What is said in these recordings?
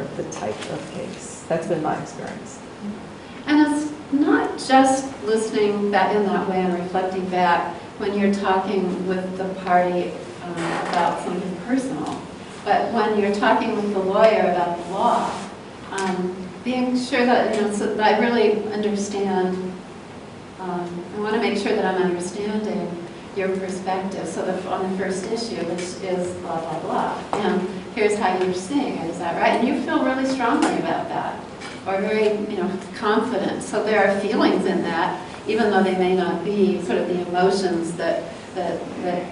for the type of case. That's been my experience. And it's not just listening back in that way and reflecting back when you're talking with the party about something personal, but when you're talking with the lawyer about the law, being sure that, so that I really understand, I want to make sure that I'm understanding your perspective. So that on the first issue, which is blah, blah, blah, and here's how you're seeing it, is that right? And you feel really strongly about that, or very, confident. So there are feelings in that, even though they may not be sort of the emotions that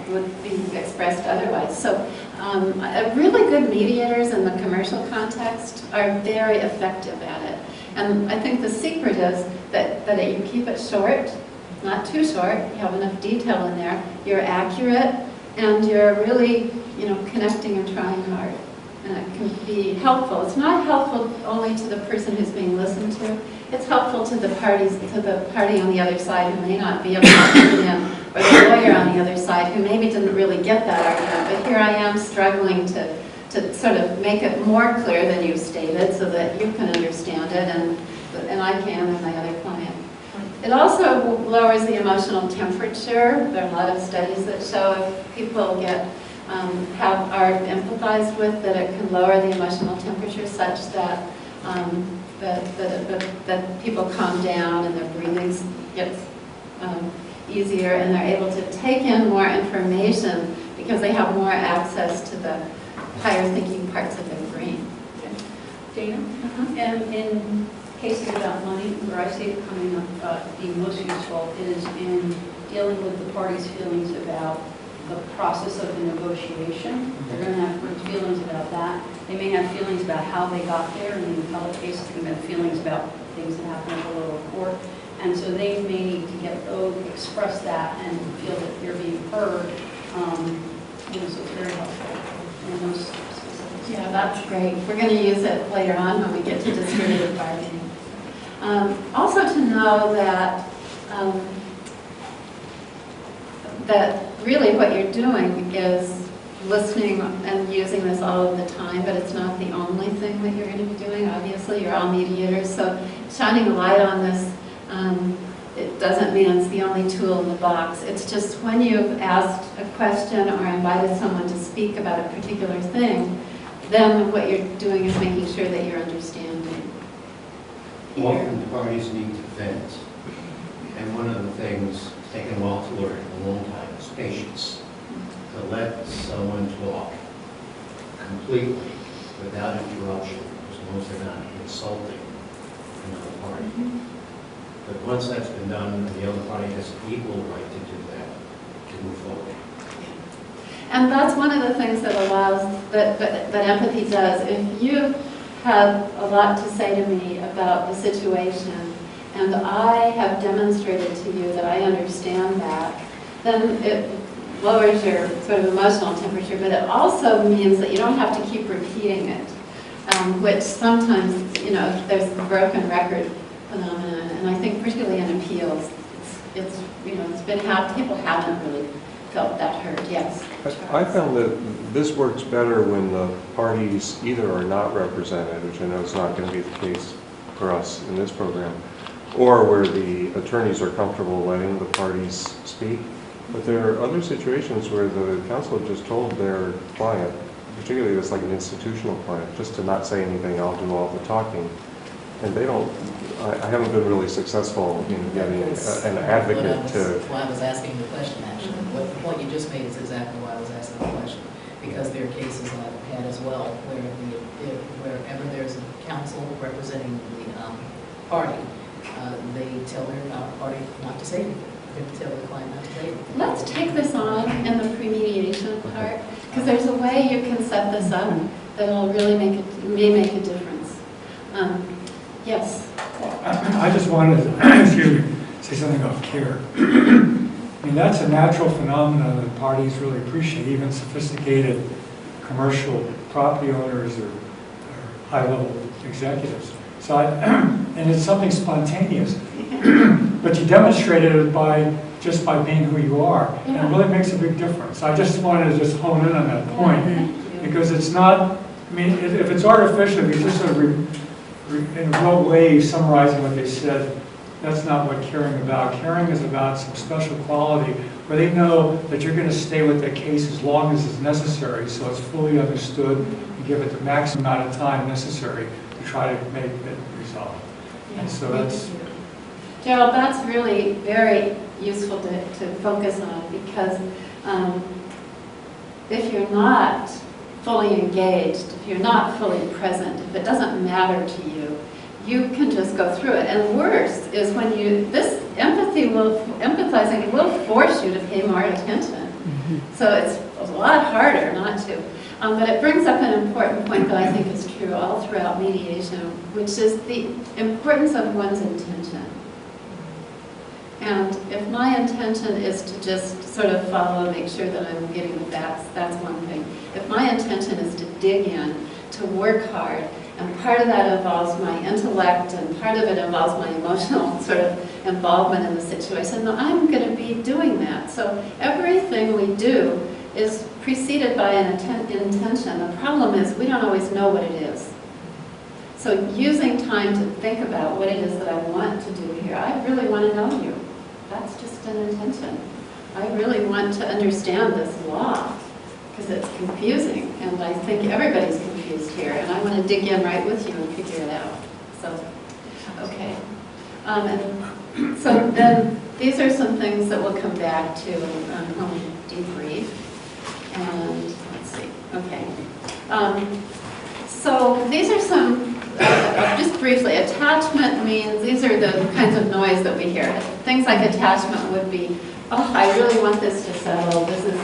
would be expressed otherwise. So really good mediators in the commercial context are very effective at it. And I think the secret is that you keep it short, not too short, you have enough detail in there, you're accurate, and you're really, connecting and trying hard. And it can be helpful. It's not helpful only to the person who's being listened to. It's helpful to the party on the other side who may not be able to understand, or the lawyer on the other side who maybe didn't really get that argument. But here I am struggling to sort of make it more clear than you've stated so that you can understand it, and I can, and my other client. It also lowers the emotional temperature. There are a lot of studies that show if people are empathized with, that it can lower the emotional temperature such that that people calm down and their breathing gets easier, and they're able to take in more information because they have more access to the higher thinking parts of their brain. Dana? And in cases about money, where I see it coming up being most useful is in dealing with the parties' feelings about the process of the negotiation. They're going to have good feelings about that. They may have feelings about how they got there. In the appellate cases, they may have feelings about things that happen at the lower court. And so they may need to express that and feel that they're being heard. So it's very helpful in those specifics. Yeah, that's great. We're going to use it later on when we get to distributed bargaining. Also to know that that really what you're doing is listening and using this all of the time, but it's not the only thing that you're going to be doing. Obviously, you're all mediators, so shining a light on this, it doesn't mean it's the only tool in the box. It's just when you've asked a question or invited someone to speak about a particular thing, then what you're doing is making sure that you're understanding. Often parties need to vent, and one of the things it's taken a while to learn, a long time, is patience. To let someone talk completely without interruption, as long as they're not insulting another party. But once that's been done, the other party has equal right to do that, to move forward. And that's one of the things that allows, that empathy does. If you have a lot to say to me about the situation, and I have demonstrated to you that I understand that, then it lowers your sort of emotional temperature, but it also means that you don't have to keep repeating it, which sometimes, there's the broken record phenomenon, and I think particularly in appeals, it's been people haven't really felt that hurt. Yes. I found that this works better when the parties either are not represented, which I know is not going to be the case for us in this program, or where the attorneys are comfortable letting the parties speak. But there are other situations where the counsel just told their client, particularly if it's like an institutional client, just to not say anything, I'll do all the talking. And they don't, I haven't been really successful in getting an advocate to... That's why I was asking the question, actually. What the point you just made is exactly why I was asking the question. Because there are cases I've had as well where wherever there's a counsel representing the party, they tell their party not to say anything. They tell the client not to say anything. Let's take this on in the pre-mediation part, because there's a way you can set this up that'll really may make a difference. Yes? I just wanted to say something about care. I mean, that's a natural phenomenon that parties really appreciate, even sophisticated commercial property owners or high-level executives. So, and it's something spontaneous, but you demonstrated it just by being who you are, and it really makes a big difference. I just wanted to hone in on that point, because it's not I mean, if it's artificial, if you're just sort of in a real way summarizing what they said, that's not what caring about. Caring is about some special quality where they know that you're going to stay with the case as long as is necessary, so it's fully understood, and give it the maximum amount of time necessary to try to make it resolved. And so that's... Gerald, that's really very useful to focus on, because if you're not fully engaged, if you're not fully present, if it doesn't matter to you, you can just go through it. And worse is when empathizing will force you to pay more attention. So it's a lot harder not to. But it brings up an important point that I think is true all throughout mediation, which is the importance of one's intention. And if my intention is to just sort of follow and make sure that I'm getting the facts, that's one thing. If my intention is to dig in, to work hard, and part of that involves my intellect, and part of it involves my emotional sort of involvement in the situation, then I'm going to be doing that. So everything we do is preceded by an intention. The problem is we don't always know what it is. So using time to think about what it is that I want to do here. I really want to know you. That's just an intention. I really want to understand this law because it's confusing, and I think everybody's confused here, and I want to dig in right with you and figure it out. So, okay. And so then these are some things that we'll come back to when we debrief. And let's see. Okay. So these are some. Just briefly, attachment means, these are the kinds of noise that we hear. Things like attachment would be, oh, I really want this to settle. This is,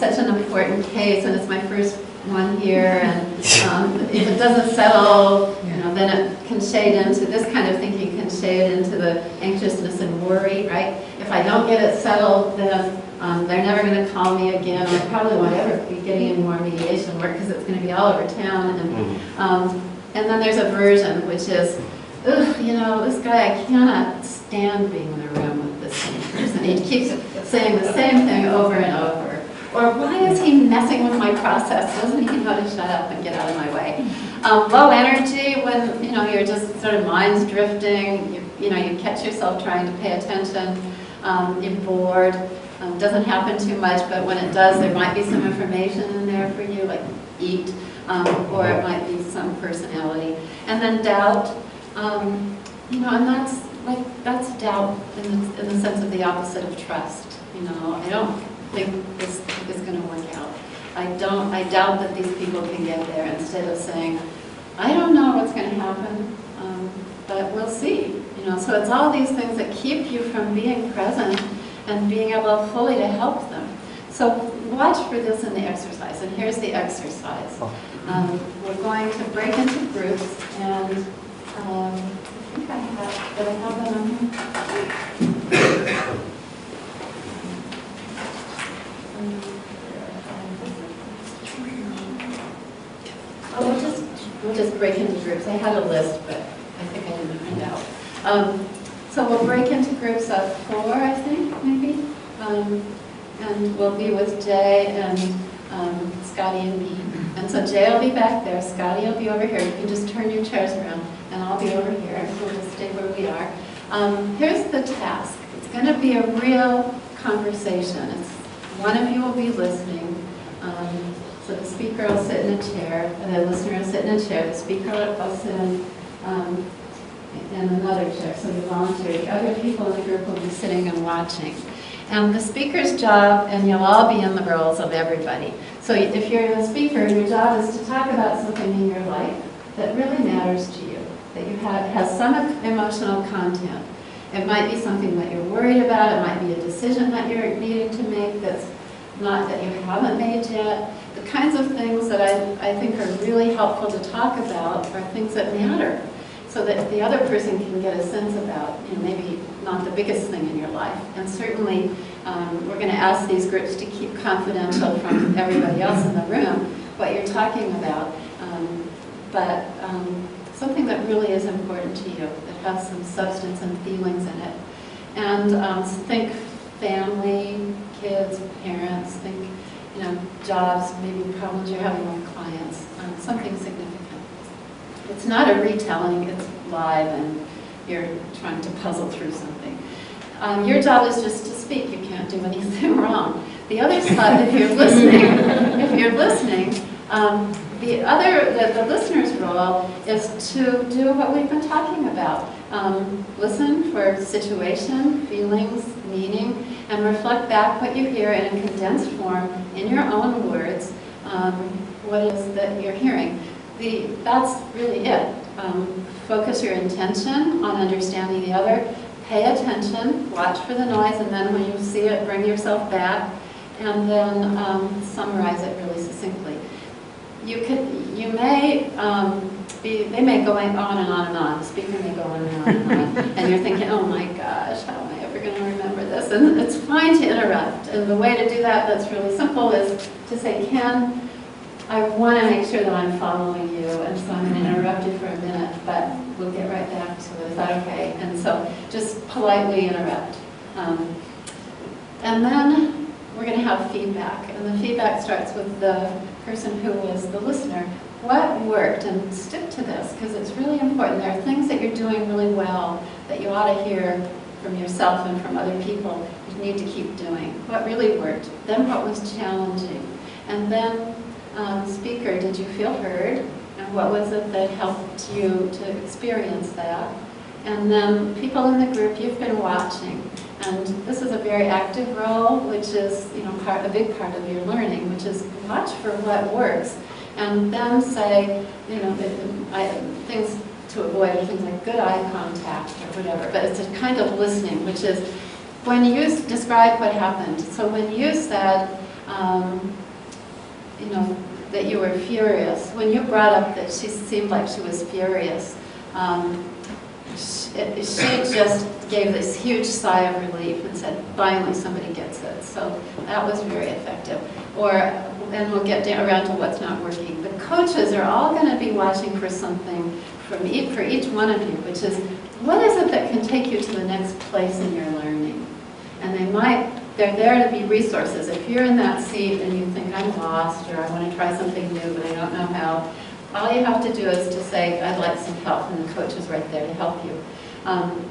such an important case, and it's my first one here, and if it doesn't settle, then it can shade into, this kind of thinking can shade into the anxiousness and worry, right? If I don't get it settled, then they're never going to call me again. I probably won't ever be getting any more mediation work because it's going to be all over town. And then there's aversion, which is, ugh, this guy, I cannot stand being in a room with this same person. He keeps saying the same thing over and over. Or why is he messing with my process? Doesn't he know to shut up and get out of my way? Low energy, when you're just sort of mind's drifting, you catch yourself trying to pay attention, you're bored. Doesn't happen too much, but when it does, there might be some information in there for you, like eat, or it might be some personality. And then doubt, and that's doubt in the sense of the opposite of trust. I don't think this is going to work out. I doubt that these people can get there, instead of saying, I don't know what's going to happen, but we'll see. So it's all these things that keep you from being present and being able fully to help them. So watch for this in the exercise, and here's the exercise. We're going to break into groups, and I think I have, did I have that on here? We'll just break into groups. I had a list, but I think I didn't print out. So we'll break into groups of 4, I think, maybe. And we'll be with Jay and Scotty and me. And so Jay will be back there, Scotty will be over here. You can just turn your chairs around, and I'll be over here, and we'll just stay where we are. Here's the task. It's going to be a real conversation. One of you will be listening. So the speaker will sit in a chair, and the listener will sit in a chair. The speaker will sit in another chair, so you volunteer. The other people in the group will be sitting and watching. And the speaker's job, and you'll all be in the roles of everybody. So if you're the speaker, your job is to talk about something in your life that really matters to you, that you has some emotional content. It might be something that you're worried about. It might be a decision that you're needing to make that's not that you haven't made yet. The kinds of things that I think are really helpful to talk about are things that matter, so that the other person can get a sense about, maybe not the biggest thing in your life. And certainly, we're going to ask these groups to keep confidential from everybody else in the room what you're talking about, but something that really is important to you, that has some substance and feelings in it. And think family, kids, parents, think, jobs, maybe problems you're having with clients. something significant. It's not a retelling, it's live and you're trying to puzzle through something. Your job is just to speak, you can't do anything wrong. The other side, if you're listening, the listener's role is to do what we've been talking about. Listen for situation, feelings, meaning, and reflect back what you hear in a condensed form, in your own words, what it is that you're hearing. That's really it. Focus your intention on understanding the other, pay attention, watch for the noise, and then when you see it, bring yourself back, and then summarize it really succinctly. They may go on and on and on, the speaker may go on and on, and you're thinking, oh my gosh, how am I ever going to remember this? And it's fine to interrupt, and the way to do that that's really simple is to say, Ken, I want to make sure that I'm following you, and so I'm going to interrupt you for a minute, but we'll get right back to it. Is that okay? And so just politely interrupt. And then we're going to have feedback, and the feedback starts with the person who was the listener. What worked? And stick to this, because it's really important. There are things that you're doing really well that you ought to hear from yourself and from other people. You need to keep doing. What really worked? Then what was challenging? And then, speaker, did you feel heard? And what was it that helped you to experience that? And then people in the group, you've been watching. And this is a very active role, which is, a big part of your learning, which is watch for what works. And then say, things to avoid are things like good eye contact or whatever. But it's a kind of listening, which is when you describe what happened. So when you said, that you were furious, when you brought up that she seemed like she was furious, she just gave this huge sigh of relief and said, finally somebody gets it. So that was very effective. And we'll get around to what's not working. The coaches are all going to be watching for something for each one of you, which is, what is it that can take you to the next place in your learning? And they're there to be resources. If you're in that seat and you think, I'm lost, or I want to try something new, but I don't know how, all you have to do is to say, I'd like some help, and the coach is right there to help you.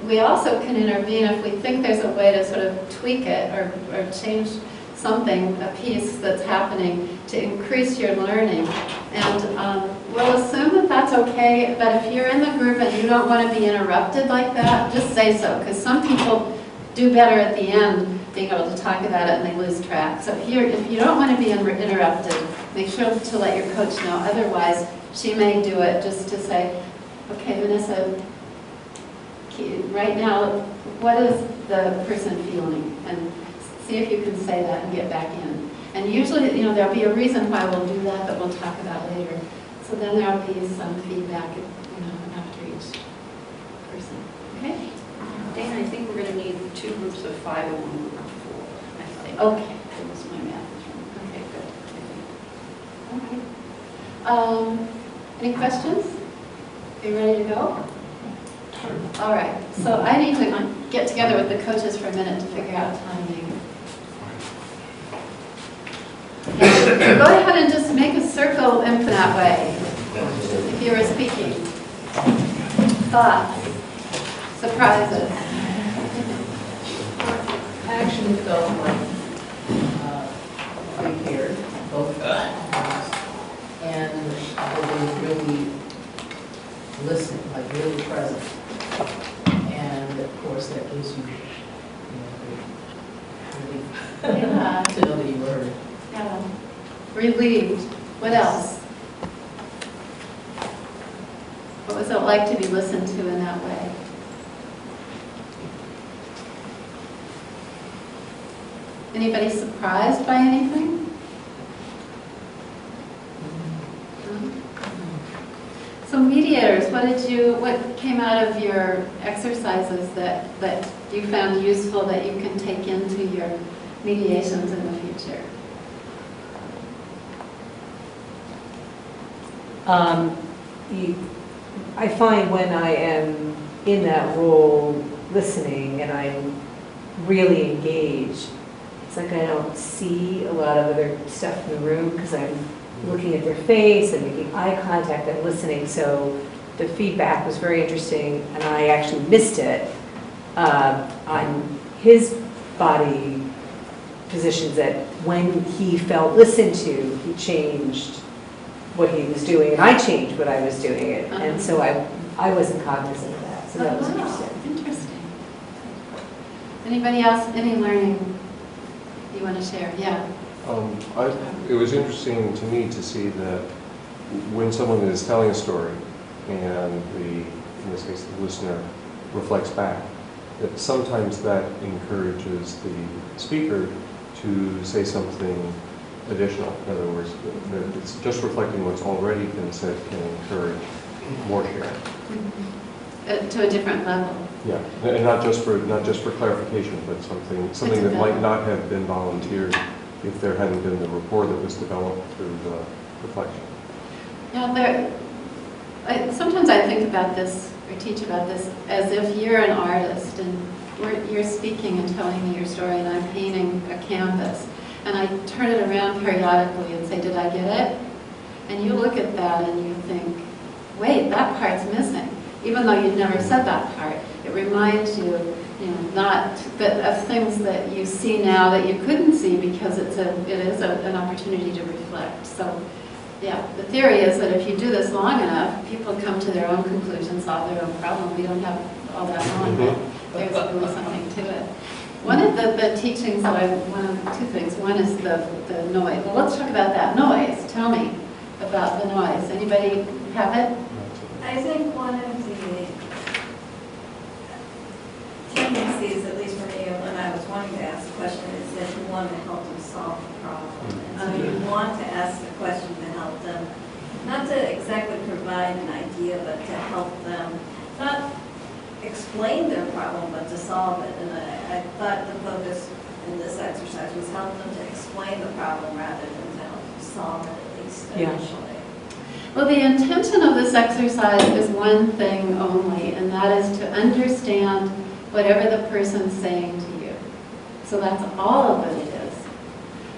We also can intervene if we think there's a way to sort of tweak it or change something, a piece that's happening to increase your learning. And we'll assume that that's okay, but if you're in the group and you don't want to be interrupted like that, just say so, because some people do better at the end being able to talk about it and they lose track. So if you don't want to be interrupted, make sure to let your coach know. Otherwise, she may do it just to say, okay, Vanessa, right now, what is the person feeling? And see if you can say that and get back in. And usually, there'll be a reason why we'll do that, but we'll talk about later. So then there'll be some feedback, after each person. Okay? Dana, I think we're going to need 2 groups of 5 and 1 group of 4, I think. Okay, that was my math. Okay, good. Any questions? Are you ready to go? All right, so I need to get together with the coaches for a minute to figure out timing. Go ahead and just make a circle in that way, if you were speaking. Thoughts, surprises. I actually felt like we cared, both of us, and they were really listening, like really present. And of course, that gives you, relief to know that you were heard. Yeah. Relieved. What else? What was it like to be listened to in that way? Anybody surprised by anything? So mediators, what came out of your exercises that you found useful that you can take into your mediations in the future? I find when I am in that role listening and I'm really engaged, it's like I don't see a lot of other stuff in the room because I'm looking at their face and making eye contact and listening. So the feedback was very interesting, and I actually missed it on his body positions, that when he felt listened to, he changed what he was doing, and I changed what I was doing. And so I wasn't cognizant of that, so that was interesting. Interesting. Anybody else, any learning you want to share? Yeah. It was interesting to me to see that when someone is telling a story and in this case, the listener reflects back, that sometimes that encourages the speaker to say something additional. In other words, that it's just reflecting what's already been said can encourage more sharing. To a different level. Yeah, and not just for clarification, but something that might not have been volunteered if there hadn't been the rapport that was developed through the reflection. Yeah, sometimes I think about this or teach about this as if you're an artist and you're speaking and telling me your story, and I'm painting a canvas, and I turn it around periodically and say, did I get it? And you look at that and you think, wait, that part's missing. Even though you'd never said that part, it reminds you, not that of things that you see now that you couldn't see because it is an opportunity to reflect. So, yeah, the theory is that if you do this long enough, people come to their own conclusions, solve their own problem. We don't have all that long, but there's really something to it. One of the teachings that two things. One is the noise. Well, let's talk about that noise. Tell me about the noise. Anybody have it? I think one of the tendencies, at least for me, when I was wanting to ask the question, is that you want to help them solve the problem. And so you want to ask the question to help them, not to exactly provide an idea, but to help them, not explain their problem, but to solve it. And I thought the focus in this exercise was help them to explain the problem rather than to help them solve it, at least initially. Well, the intention of this exercise is one thing only, and that is to understand whatever the person's saying to you. So that's all of what it is.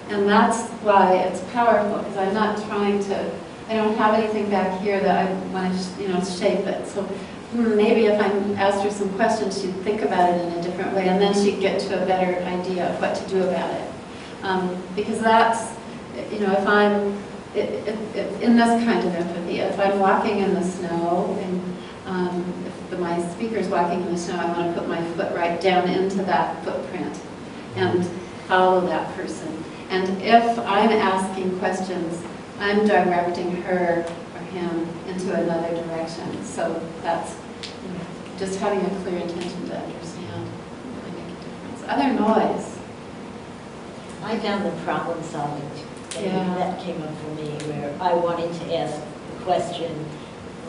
And that's why it's powerful, because I'm not trying to, I don't have anything back here that I want to, shape it. So maybe if I asked her some questions, she'd think about it in a different way, and then she'd get to a better idea of what to do about it. Because that's, if I'm, in this kind of empathy, if I'm walking in the snow and if my speaker's walking in the snow, I want to put my foot right down into that footprint and follow that person. And if I'm asking questions, I'm directing her or him into another direction. So that's just having a clear intention to understand really make a difference. Other noise. I found the problem solving. That came up for me, where I wanted to ask the question,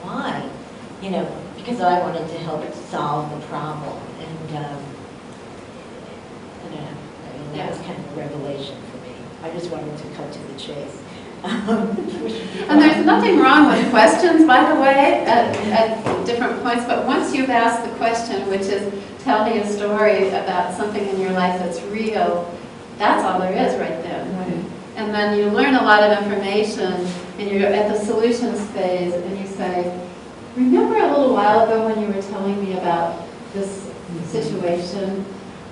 why? Because I wanted to help solve the problem. And I don't know. I mean, that was kind of a revelation for me. I just wanted to cut to the chase. And there's nothing wrong with questions, by the way, at different points, but once you've asked the question, which is tell me a story about something in your life that's real, that's all there is right there. Right. And then you learn a lot of information, and you're at the solutions phase, and you say, remember a little while ago when you were telling me about this situation?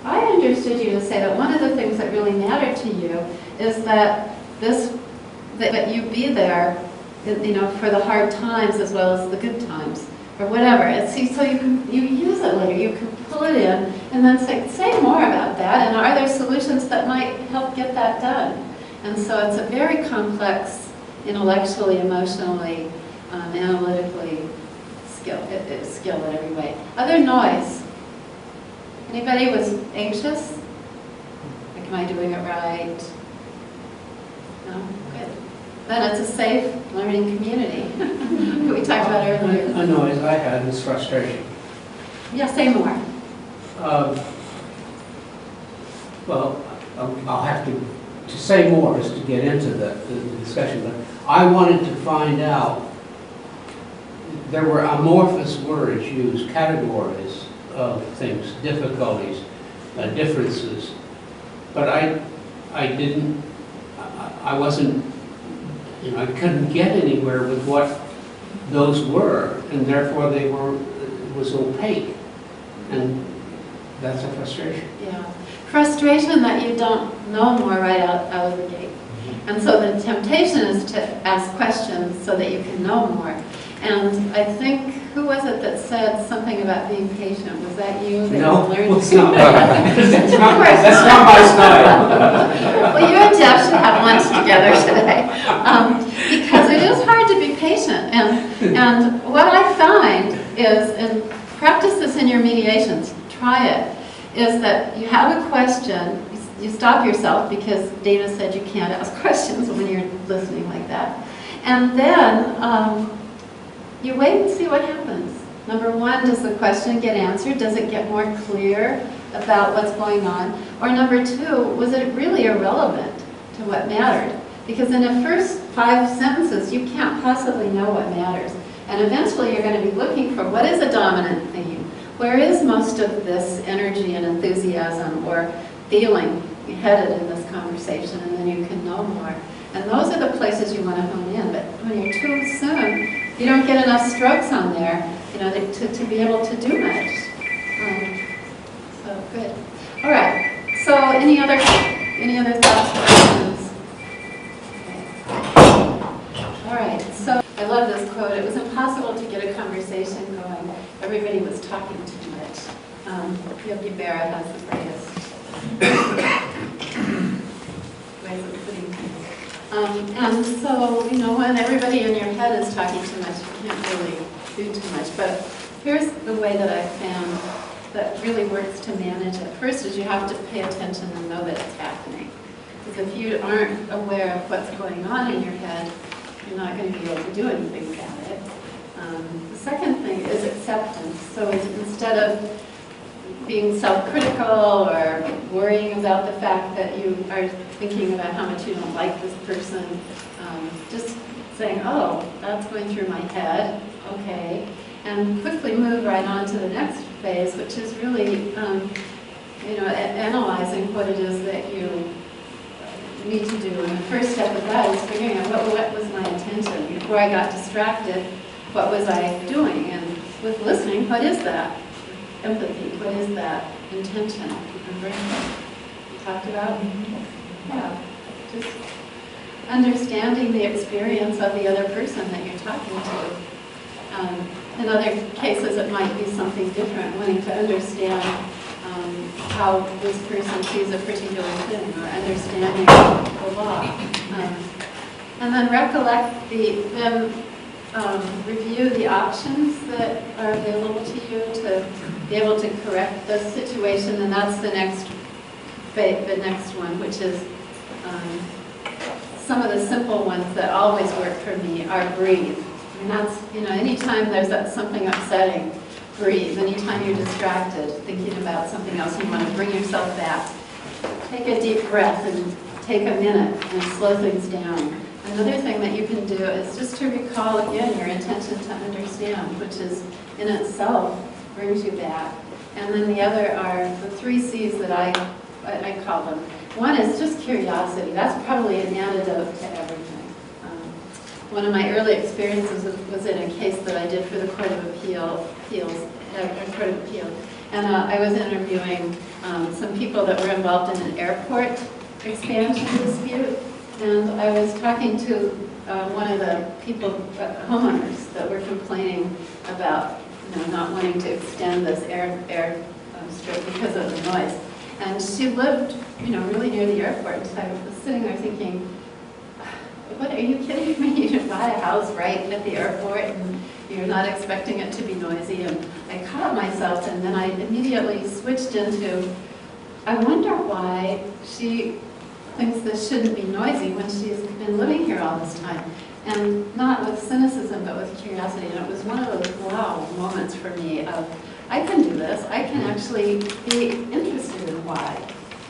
I understood you to say that one of the things that really mattered to you is that that you be there, for the hard times as well as the good times, or whatever. And see, so you use it later. You can pull it in, and then say more about that. And are there solutions that might help get that done? And so it's a very complex, intellectually, emotionally, analytically skill in every way. Other noise. Anybody was anxious? Like, am I doing it right? No? Good. Then it's a safe learning community. We talked about earlier. A noise I had was frustration. Yeah, say more. Well, I'll have to say more is to get into the discussion, but I wanted to find out, there were amorphous words used, categories of things, difficulties, differences, but I wasn't I couldn't get anywhere with what those were, and therefore it was opaque. And that's a frustration. Yeah. Frustration that you don't know more right out of the gate. And so the temptation is to ask questions so that you can know more. And I think, who was it that said something about being patient? Was that you? That No, you learned? it's not. That's not my style. Well, you and Jeff should have lunch together today. Because it is hard to be patient. And what I find is, and practice this in your mediations, try it, is that you have a question, you stop yourself because Dana said you can't ask questions when you're listening like that. And then you wait and see what happens. Number one, does the question get answered? Does it get more clear about what's going on? Or number two, was it really irrelevant to what mattered? Because in the first 5 sentences, you can't possibly know what matters. And eventually you're going to be looking for what is a dominant theme? Where is most of this energy and enthusiasm or feeling headed in this conversation? And then you can know more. And those are the places you want to hone in. But when you're too soon, you don't get enough strokes on there, to be able to do much. So good. All right. So any other thoughts, questions? Okay. All right. So I love this quote. It was impossible to get a conversation going. Everybody was talking too much. Yogi Berra has the greatest ways of putting things. And so, when everybody in your head is talking too much, you can't really do too much. But here's the way that I found that really works to manage it. First is you have to pay attention and know that it's happening. Because if you aren't aware of what's going on in your head, you're not going to be able to do anything about it. The second thing is acceptance. So instead of being self-critical or worrying about the fact that you are thinking about how much you don't like this person, just saying, oh, that's going through my head, okay, and quickly move right on to the next phase, which is really, analyzing what it is that you need to do. And the first step of that is figuring out what was my intention. Before I got distracted, what was I doing? And with listening, what is that? Empathy, what is that? Intention. Remember we talked about? Yeah, just understanding the experience of the other person that you're talking to. In other cases, it might be something different, wanting to understand how this person sees a particular thing, or understanding the law. And then recollect review the options that are available to you to be able to correct the situation, and that's the next one, which is some of the simple ones that always work for me are breathe. And that's, anytime there's something upsetting, breathe. Anytime you're distracted, thinking about something else, you want to bring yourself back. Take a deep breath and take a minute and slow things down. Another thing that you can do is just to recall again your intention to understand, which is in itself brings you back. And then the other are the 3 C's that I call them. One is just curiosity. That's probably an antidote to everything. One of my early experiences was in a case that I did for the Court of Appeal, and I was interviewing some people that were involved in an airport expansion dispute, and I was talking to one of the homeowners that were complaining about not wanting to extend this air strip because of the noise. And she lived, really near the airport, and so I was sitting there thinking, what, are you kidding me? You buy a house right at the airport and you're not expecting it to be noisy. And I caught myself, and then I immediately switched into, I wonder why she thinks this shouldn't be noisy when she's been living here all this time. And not with cynicism, but with curiosity. And it was one of those wow moments for me of, I can do this. I can actually be interested in why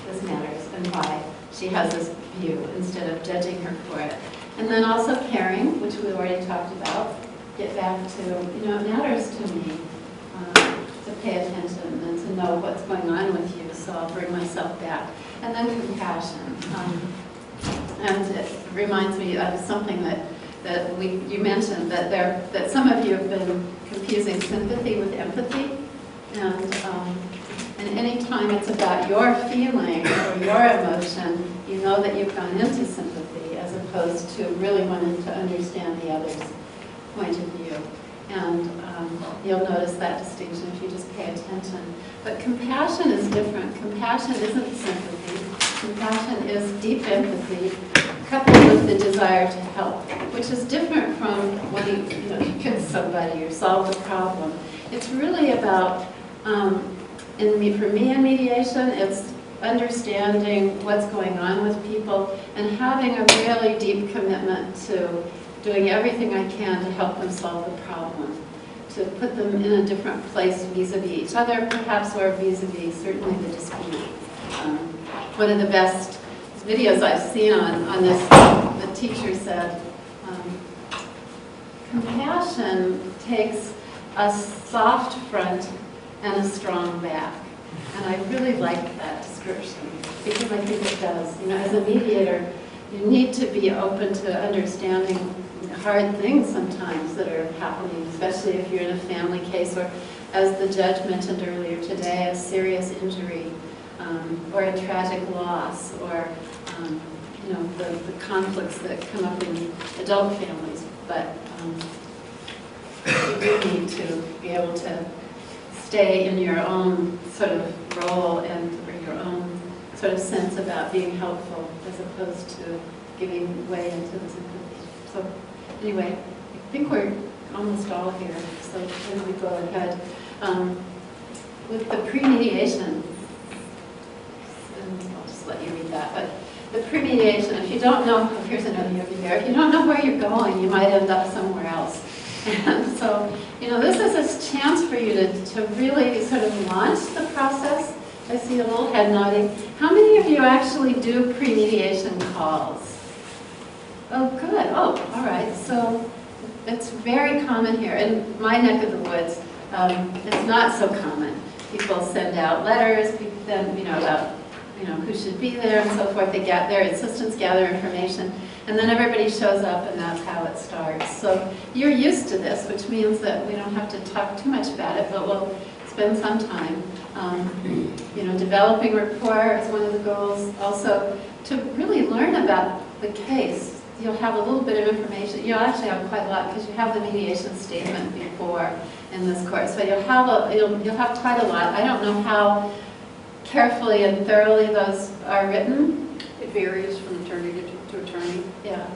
this matters and why she has this view instead of judging her for it. And then also caring, which we already talked about. Get back to, it matters to me to pay attention and to know what's going on with you, so I'll bring myself back. And then compassion. And reminds me of something that you mentioned, that some of you have been confusing sympathy with empathy. And any time it's about your feeling or your emotion, you know that you've gone into sympathy as opposed to really wanting to understand the other's point of view. And you'll notice that distinction if you just pay attention. But compassion is different. Compassion isn't sympathy. Compassion is deep empathy coupled with the desire to help, which is different from when you kill somebody or solve the problem. It's really about, for me in mediation, it's understanding what's going on with people and having a really deep commitment to doing everything I can to help them solve the problem, to put them in a different place vis-a-vis each other, perhaps, or vis-a-vis certainly the dispute. One of the best videos I've seen on this, the teacher said, compassion takes a soft front and a strong back. And I really like that description because I think it does. As a mediator, you need to be open to understanding hard things sometimes that are happening, especially if you're in a family case or, as the judge mentioned earlier today, a serious injury or a tragic loss or the conflicts that come up in adult families. But you do need to be able to stay in your own sort of role and your own sort of sense about being helpful as opposed to giving way into the sympathy. So anyway, I think we're almost all here, so then we go ahead. With the pre-mediation, and I'll just let you read that, but the pre-mediation, if you don't know, here's another yogi bear, if you don't know where you're going, you might end up somewhere else. And so, this is a chance for you to really sort of launch the process. I see a little head nodding. How many of you actually do pre-mediation calls? Oh, good. Oh, all right. So it's very common here. In my neck of the woods, it's not so common. People send out letters, then, about who should be there and so forth. They get their assistants gather information, and then everybody shows up, and that's how it starts. So you're used to this, which means that we don't have to talk too much about it, but we'll spend some time. Developing rapport is one of the goals. Also, to really learn about the case. You'll have a little bit of information. You'll actually have quite a lot because you have the mediation statement before in this course. So you'll have quite a lot. I don't know how carefully and thoroughly those are written. It varies from attorney to attorney. Yeah.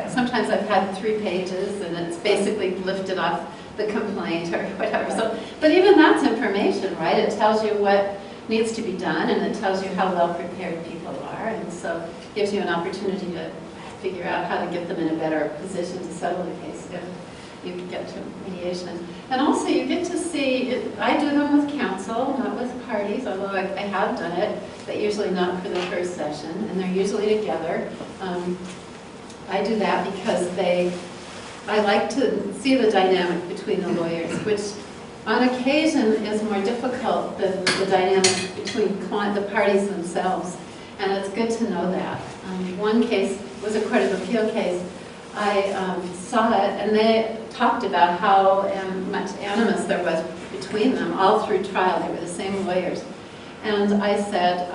Sometimes I've had 3 pages and it's basically lifted off the complaint or whatever. So, but even that's information, right? It tells you what needs to be done and it tells you how well prepared people are, and so gives you an opportunity to figure out how to get them in a better position to settle the case if you get to mediation. And also you get to see, I do them with counsel, not with parties, although I have done it, but usually not for the first session, and they're usually together. I do that because I like to see the dynamic between the lawyers, which on occasion is more difficult than the dynamic between the parties themselves. And it's good to know that. One case was a Court of Appeal case. I saw it, and they talked about how much animus there was between them all through trial. They were the same lawyers. And I said,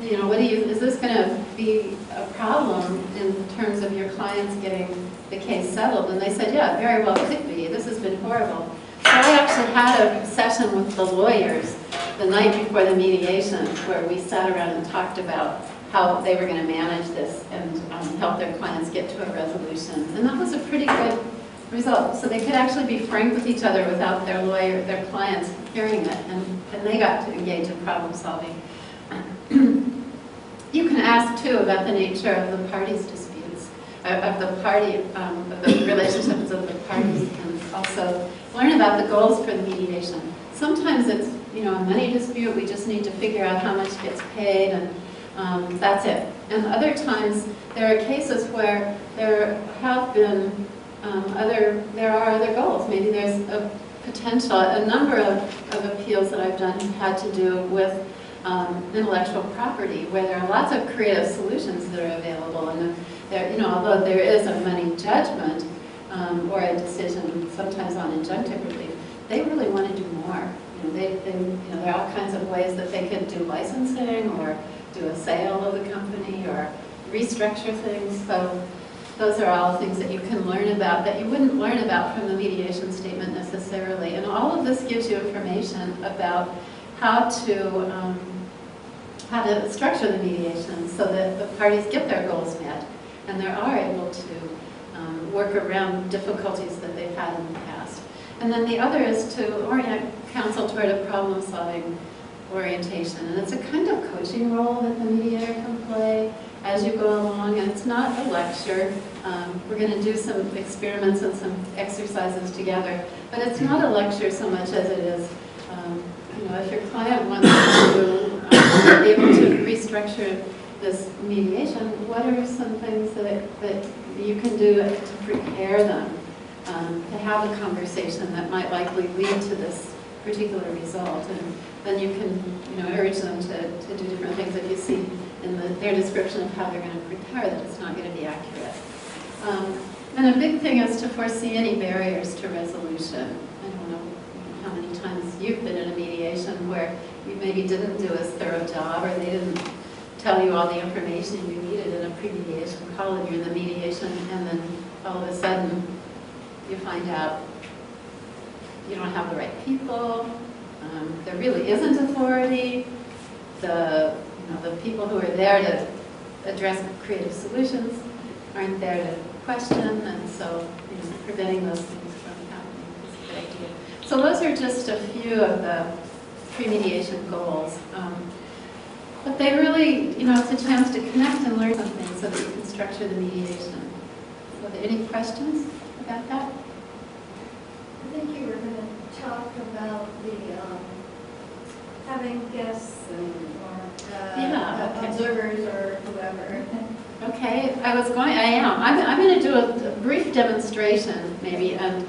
is this going to be a problem in terms of your clients getting the case settled? And they said, yeah, it very well could be. This has been horrible. So I actually had a session with the lawyers the night before the mediation where we sat around and talked about how they were going to manage this and help their clients get to a resolution. And that was a pretty good result. So they could actually be frank with each other without their clients hearing it, and they got to engage in problem solving. You can ask too about the nature of the parties' disputes, of the relationships of the parties, and also learn about the goals for the mediation. Sometimes it's a money dispute. We just need to figure out how much gets paid, and that's it. And other times there are cases where there have been there are other goals. Maybe there's a number of appeals that I've done have had to do with intellectual property, where there are lots of creative solutions that are available, and there, although there is a money judgment or a decision, sometimes on injunctive relief, they really want to do more. There are all kinds of ways that they could do licensing or do a sale of the company or restructure things. So those are all things that you can learn about that you wouldn't learn about from the mediation statement necessarily. And all of this gives you information about how to structure the mediation so that the parties get their goals met and they are able to work around difficulties that they've had in the past. And then the other is to orient counsel toward a problem-solving orientation. And it's a kind of coaching role that the mediator can play as you go along. And it's not a lecture. We're going to do some experiments and some exercises together. But it's not a lecture so much as it is, if your client wants to be able to restructure this mediation, what are some things that you can do to prepare them to have a conversation that might likely lead to this particular result? And then you can urge them to do different things that you see in their description of how they're going to prepare that it's not going to be accurate. And a big thing is to foresee any barriers to resolution. I don't know how many times you've been in a mediation where you maybe didn't do as thorough a job, or they didn't tell you all the information you needed in a pre-mediation call, and you're in the mediation, and then all of a sudden you find out you don't have the right people, there really isn't authority, the people who are there to address creative solutions aren't there to question, and so preventing those things from happening is a good idea. So those are just a few of the pre-mediation goals. But they really, it's a chance to connect and learn something so that you can structure the mediation. So are there any questions about that? I think you were going to talk about the having guests or observers or whoever. Okay, I am. I'm going to do a brief demonstration maybe, and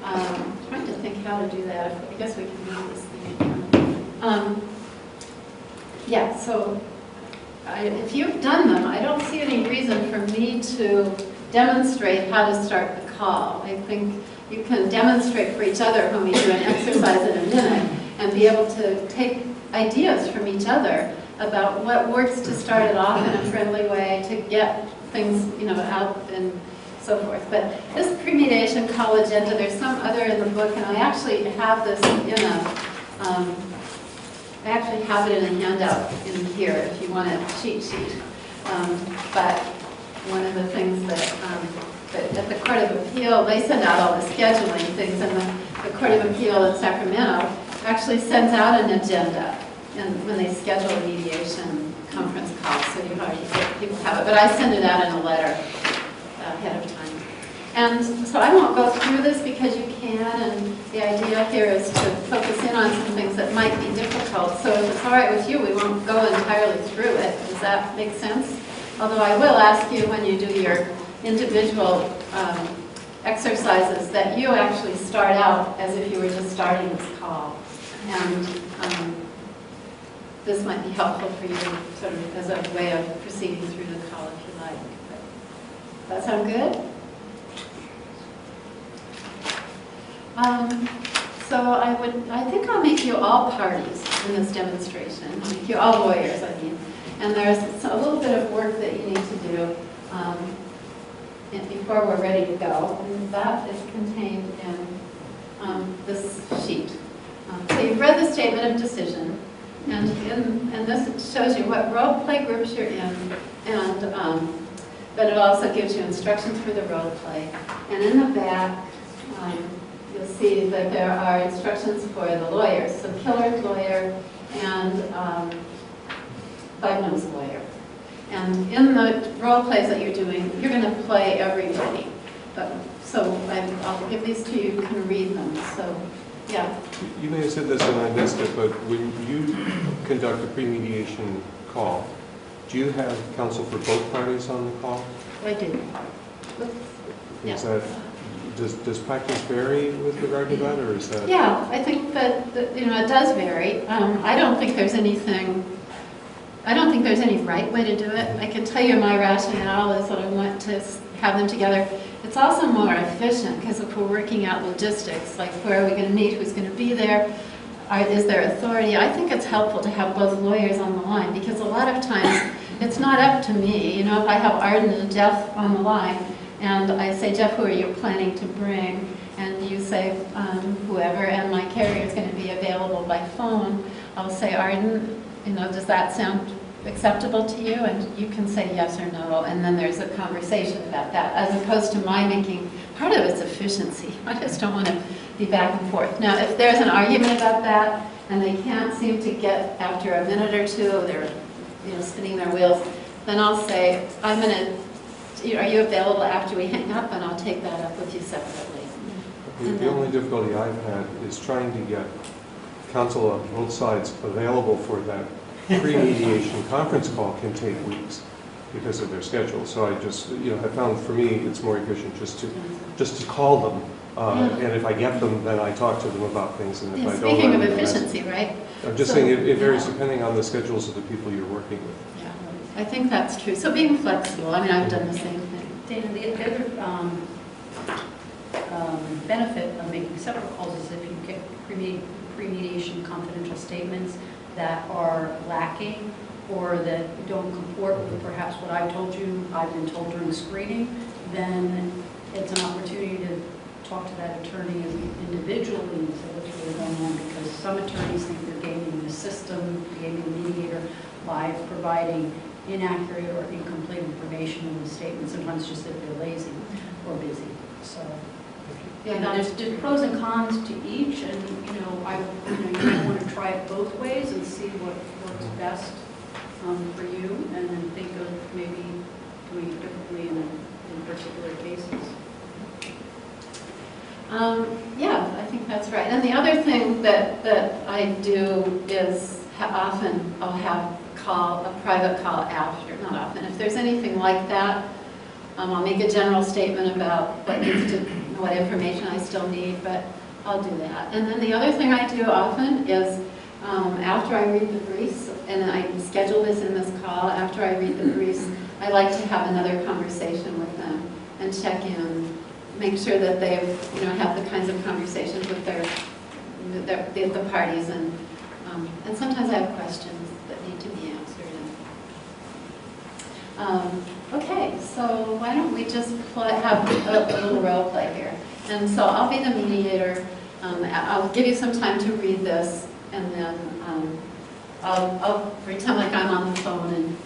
I'm trying to think how to do that. I guess we can do this thing. Yeah, so if you've done them, I don't see any reason for me to demonstrate how to start the call. I think you can demonstrate for each other when we do an exercise in a minute and be able to take ideas from each other about what works to start it off in a friendly way, to get things out and so forth. But this pre-mediation call agenda, there's some other in the book, and I actually have this in I actually have it in a handout in here if you want a cheat sheet. But one of the things that at the Court of Appeal, they send out all the scheduling things, and the Court of Appeal in Sacramento actually sends out an agenda when they schedule a mediation conference call, so you already people have it. But I send it out in a letter ahead of time. And so I won't go through this because you can, and the idea here is to focus in on some things that might be difficult. So if it's all right with you, we won't go entirely through it. Does that make sense? Although I will ask you when you do your individual exercises that you actually start out as if you were just starting this call. And this might be helpful for you sort of as a way of proceeding through the call if you like. But, does that sound good? So I think I'll make you all parties in this demonstration. I'll make you all lawyers, I mean. And there's a little bit of work that you need to do before we're ready to go. And that is contained in this sheet. So you've read the statement of decision. And this shows you what role play groups you're in. And but it also gives you instructions for the role play. And in the back, you'll see that there are instructions for the lawyers, so killer's lawyer and bug-nosed lawyer. And in the role plays that you're doing, you're going to play everybody. So I'll give these to you, you can read them. So, yeah. You may have said this and I missed it, but when you conduct a pre-mediation call, do you have counsel for both parties on the call? I do. Yeah. Is that, does practice vary with regard to that, or is that? Yeah, I think that it does vary. I don't think there's anything I don't think there's any right way to do it. I can tell you my rationale is that I want to have them together. It's also more efficient because if we're working out logistics, like where are we going to meet, who's going to be there, is there authority? I think it's helpful to have both lawyers on the line because a lot of times it's not up to me. You know, if I have Arden and Jeff on the line and I say, Jeff, who are you planning to bring? And you say whoever, and my carrier is going to be available by phone, I'll say, Arden, you know, does that sound acceptable to you? And you can say yes or no, and then there's a conversation about that, as opposed to my making, part of it's efficiency. I just don't want to be back and forth. Now, if there's an argument about that, and they can't seem to get, after a minute or two, they're spinning their wheels, then I'll say, I'm going to, are you available after we hang up? And I'll take that up with you separately. The only difficulty I've had is trying to get counsel on both sides available for that pre-mediation conference call can take weeks because of their schedule. So I just, I found for me it's more efficient just to call them, and if I get them, then I talk to them about things. And if I don't, speaking of efficiency, right? I'm just saying it varies depending on the schedules of the people you're working with. Yeah, I think that's true. So being flexible. I mean, I've done the same thing. Dana, the other benefit of making separate calls is if you get pre-mediation confidential statements that are lacking or that don't comport with perhaps what I've told you, I've been told during screening, then it's an opportunity to talk to that attorney individually and say what's really going on, because some attorneys think they're gaming the system, gaming the mediator by providing inaccurate or incomplete information in the statement, sometimes just that they're lazy or busy. So yeah, there's pros and cons to each, and you might want to try it both ways and see what works best for you, and then think of maybe doing it differently in particular cases. Yeah, I think that's right. And the other thing that I do is often I'll have a private call after, not often. If there's anything like that, I'll make a general statement about what information I still need, but I'll do that. And then the other thing I do often is after I read the briefs, and I schedule this in this call, after I read the briefs, I like to have another conversation with them and check in, make sure that they've have the kinds of conversations with the parties, and sometimes I have questions that need to be answered. Okay, so why don't we just have a little role play here? And so I'll be the mediator. I'll give you some time to read this, and then I'll pretend like I'm on the phone, and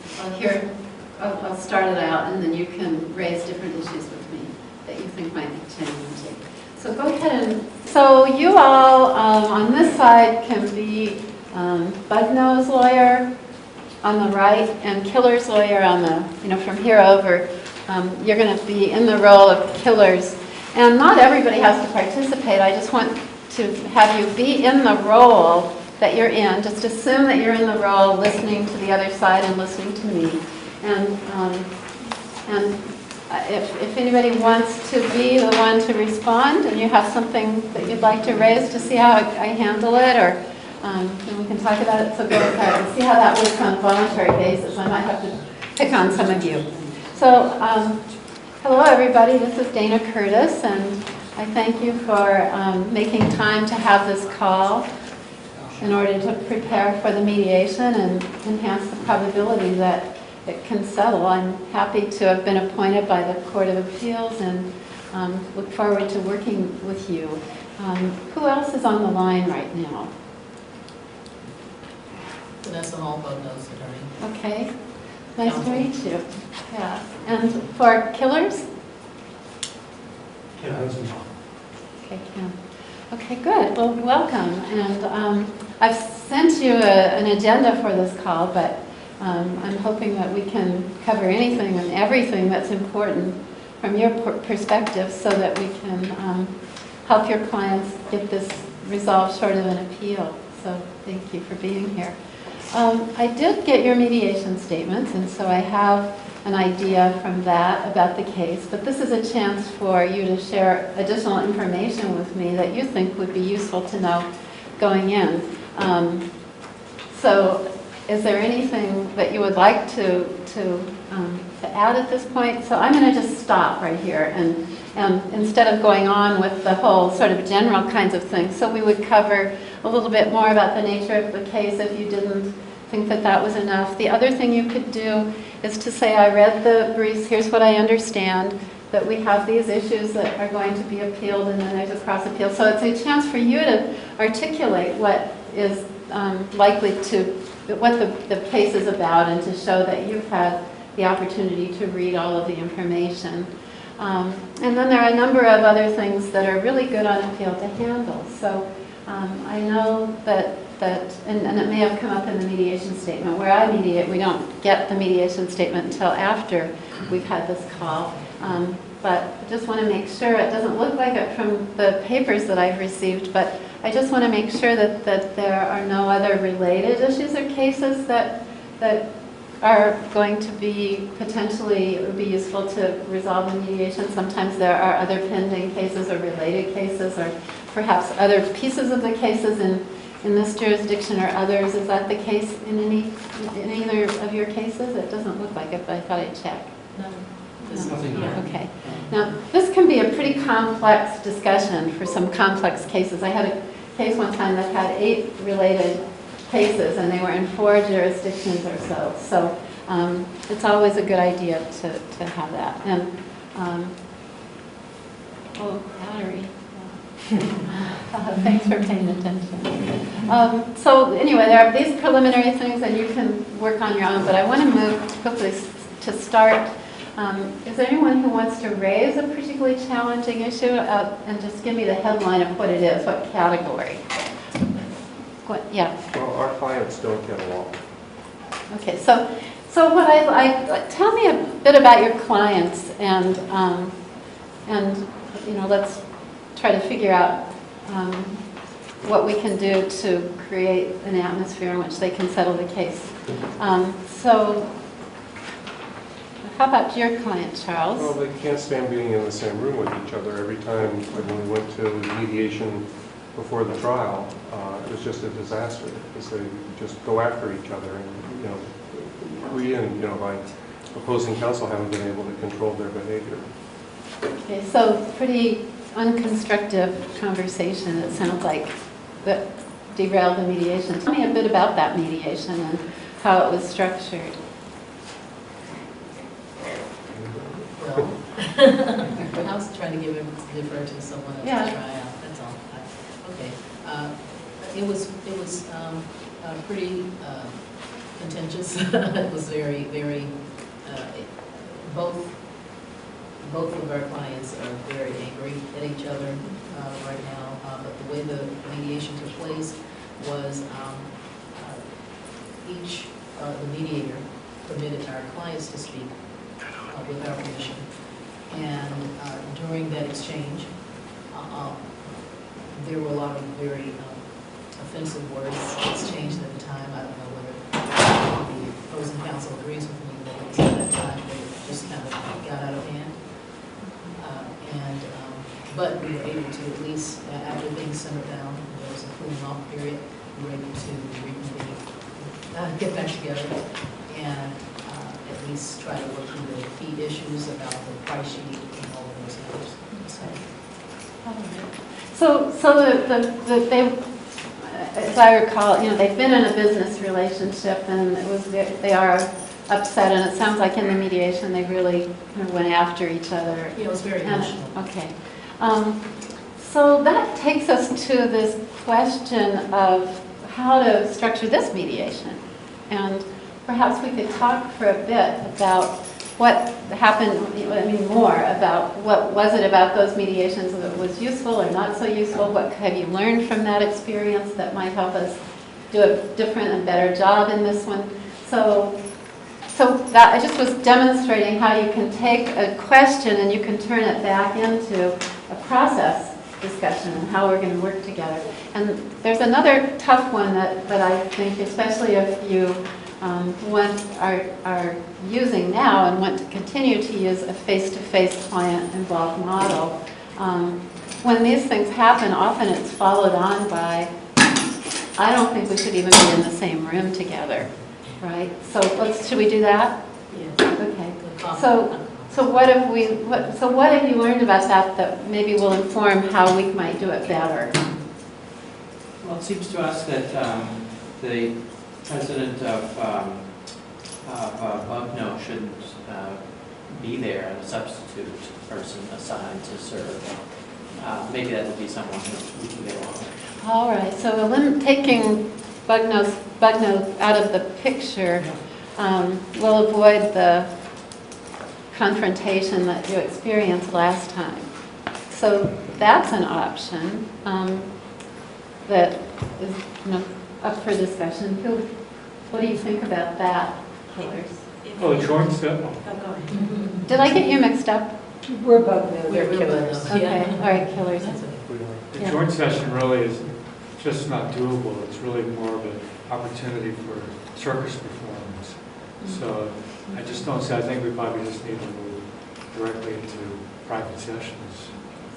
I'll start it out, and then you can raise different issues with me that you think might be challenging. So go ahead and, so you all on this side can be Bug-Nose lawyer on the right and Killer's lawyer on the, from here over. You're going to be in the role of Killers. And not everybody has to participate. I just want to have you be in the role that you're in. Just assume that you're in the role listening to the other side and listening to me. And if anybody wants to be the one to respond and you have something that you'd like to raise to see how I handle it, or then we can talk about it, so go ahead and see how that works on a voluntary basis. I might have to pick on some of you. So, hello everybody, this is Dana Curtis, and I thank you for making time to have this call in order to prepare for the mediation and enhance the probability that it can settle. I'm happy to have been appointed by the Court of Appeals and look forward to working with you. Who else is on the line right now? Vanessa Hall, Bug-Nose attorney. Okay, nice to meet you. Yeah, and for Killers? Yeah, Okay, Kim. Okay, good. Well, welcome. And I've sent you an agenda for this call, but I'm hoping that we can cover anything and everything that's important from your perspective so that we can help your clients get this resolved short of an appeal. So thank you for being here. I did get your mediation statements, and so I have an idea from that about the case, but this is a chance for you to share additional information with me that you think would be useful to know going in. So is there anything that you would like to add at this point? So I'm going to just stop right here, and instead of going on with the whole sort of general kinds of things, so we would cover a little bit more about the nature of the case if you didn't think that that was enough. The other thing you could do is to say, I read the briefs, here's what I understand, that we have these issues that are going to be appealed, and then there's a cross appeal. So it's a chance for you to articulate what is likely to, what the case is about, and to show that you've had the opportunity to read all of the information. And then there are a number of other things that are really good on appeal to handle. So I know that and it may have come up in the mediation statement. Where I mediate, we don't get the mediation statement until after we've had this call. But I just want to make sure, it doesn't look like it from the papers that I've received, but I just want to make sure that there are no other related issues or cases that are going to be potentially, it would be useful to resolve in mediation. Sometimes there are other pending cases or related cases, or perhaps other pieces of the cases in this jurisdiction or others. Is that the case in either of your cases? It doesn't look like it, but I thought I'd check. No. There's nothing there. Okay. Now, this can be a pretty complex discussion for some complex cases. I had a case one time that had 8 related cases, and they were in 4 jurisdictions or so. So it's always a good idea to have that. And, battery. Thanks for paying attention. So anyway, there are these preliminary things that you can work on your own, but I want to move quickly to start. Is there anyone who wants to raise a particularly challenging issue and just give me the headline of what it is, what category? Yeah. Well, our clients don't get along. Okay, so what tell me a bit about your clients, and let's try to figure out what we can do to create an atmosphere in which they can settle the case. So how about your client, Charles? Well, they can't stand being in the same room with each other. Every time, like when we went to mediation before the trial, it was just a disaster because they just go after each other, and we and by opposing counsel haven't been able to control their behavior. Okay, so pretty unconstructive conversation, it sounds like, that derailed the mediation. Tell me a bit about that mediation and how it was structured. Well, I was trying to defer to someone else to try out, that's all. Okay. It was pretty contentious. It was very, very, both of our clients are very angry at each other right now, but the way the mediation took place was the mediator permitted our clients to speak with our permission. And during that exchange, there were a lot of very offensive words exchanged at the time. I don't know whether the opposing counsel agrees with me that it was at that time they just kind of got out of hand. But we were able to at least, after things simmered down, there was a cooling off period, we were able to reconvene, get back together, and at least try to work through the key issues about the price sheet and all of those matters. So they, as I recall, they've been in a business relationship, and they are upset, and it sounds like in the mediation they really kind of went after each other. Yeah, it was very emotional. Okay. So that takes us to this question of how to structure this mediation. And perhaps we could talk for a bit about what happened, more about what was it about those mediations that was useful or not so useful. What have you learned from that experience that might help us do a different and better job in this one? So that I just was demonstrating how you can take a question and you can turn it back into a process discussion and how we're going to work together. And there's another tough one that I think, especially if you are using now and want to continue to use a face-to-face client-involved model. When these things happen, often it's followed on by, I don't think we should even be in the same room together. right? So should we do that? Yes. Okay. So what have you learned about that maybe will inform how we might do it better? Well, it seems to us that the president of BUGNO shouldn't be there and a substitute person assigned to serve. Maybe that would be someone who we can get along with. All right, so taking BUGNO out of the picture will avoid the confrontation that you experienced last time. So that's an option that is up for discussion. What do you think about that? Oh, joint step. Did I get you mixed up? We're both new, they're We're killers. both Okay, all right, killers. The Yeah. joint session really is just not doable. It's really more of an opportunity for circus performance. So I just don't say, I think we probably just need to move directly into private sessions.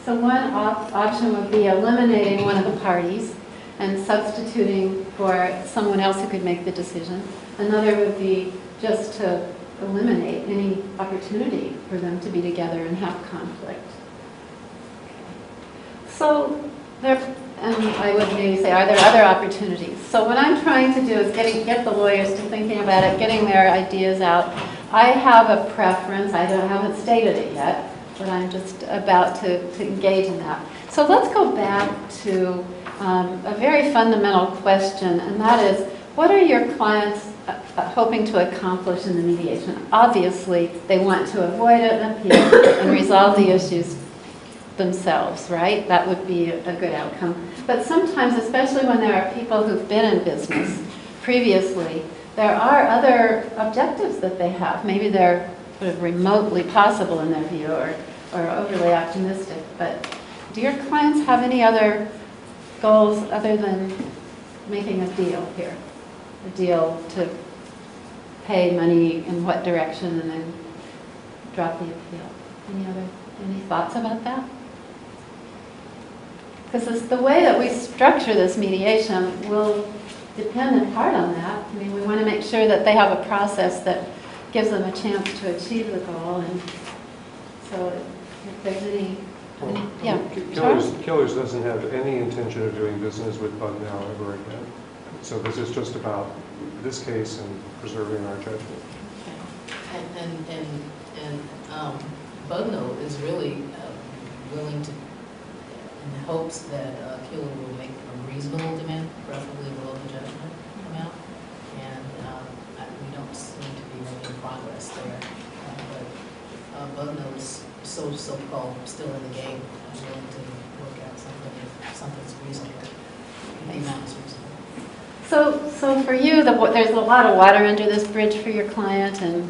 So one option would be eliminating one of the parties and substituting for someone else who could make the decision. Another would be just to eliminate any opportunity for them to be together and have conflict. So and I would maybe say, are there other opportunities? So what I'm trying to do is get the lawyers to thinking about it, getting their ideas out. I have a preference. I haven't stated it yet, but I'm just about to engage in that. So let's go back to a very fundamental question, and that is, what are your clients hoping to accomplish in the mediation? Obviously, they want to avoid an appeal and resolve the issues themselves, right? That would be a good outcome. But sometimes, especially when there are people who've been in business previously, there are other objectives that they have. Maybe they're sort of remotely possible in their view or overly optimistic. But do your clients have any other goals other than making a deal here? A deal to pay money in what direction and then drop the appeal? Any thoughts about that? Because the way that we structure this mediation will depend in part on that. I mean, we want to make sure that they have a process that gives them a chance to achieve the goal. And so if there's any yeah. Killers doesn't have any intention of doing business with BUGNO ever again. So this is just about this case and preserving our judgment. And BUGNO is really willing to, in the hopes that Killer will make a reasonable demand, preferably below the judgment amount. And we don't seem to be making progress there. But BUGNO is so-called still in the game, willing to work out something if something's reasonable. The amount is reasonable. So for you, there's a lot of water under this bridge for your client, and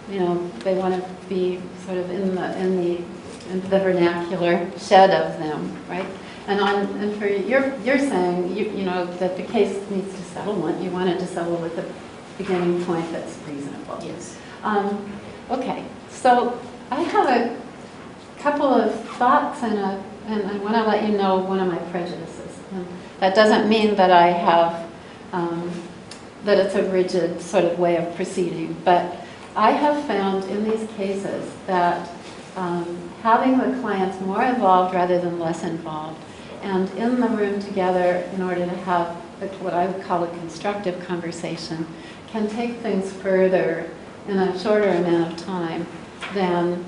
they want to be sort of in the vernacular shed of them, right? And for you're saying that the case needs to settle. You want it to settle with a beginning point that's reasonable. Yes. Okay. So I have a couple of thoughts and I want to let you know one of my prejudices. And that doesn't mean that I have that it's a rigid sort of way of proceeding, but I have found in these cases that having the clients more involved rather than less involved, and in the room together in order to have what I would call a constructive conversation, can take things further in a shorter amount of time than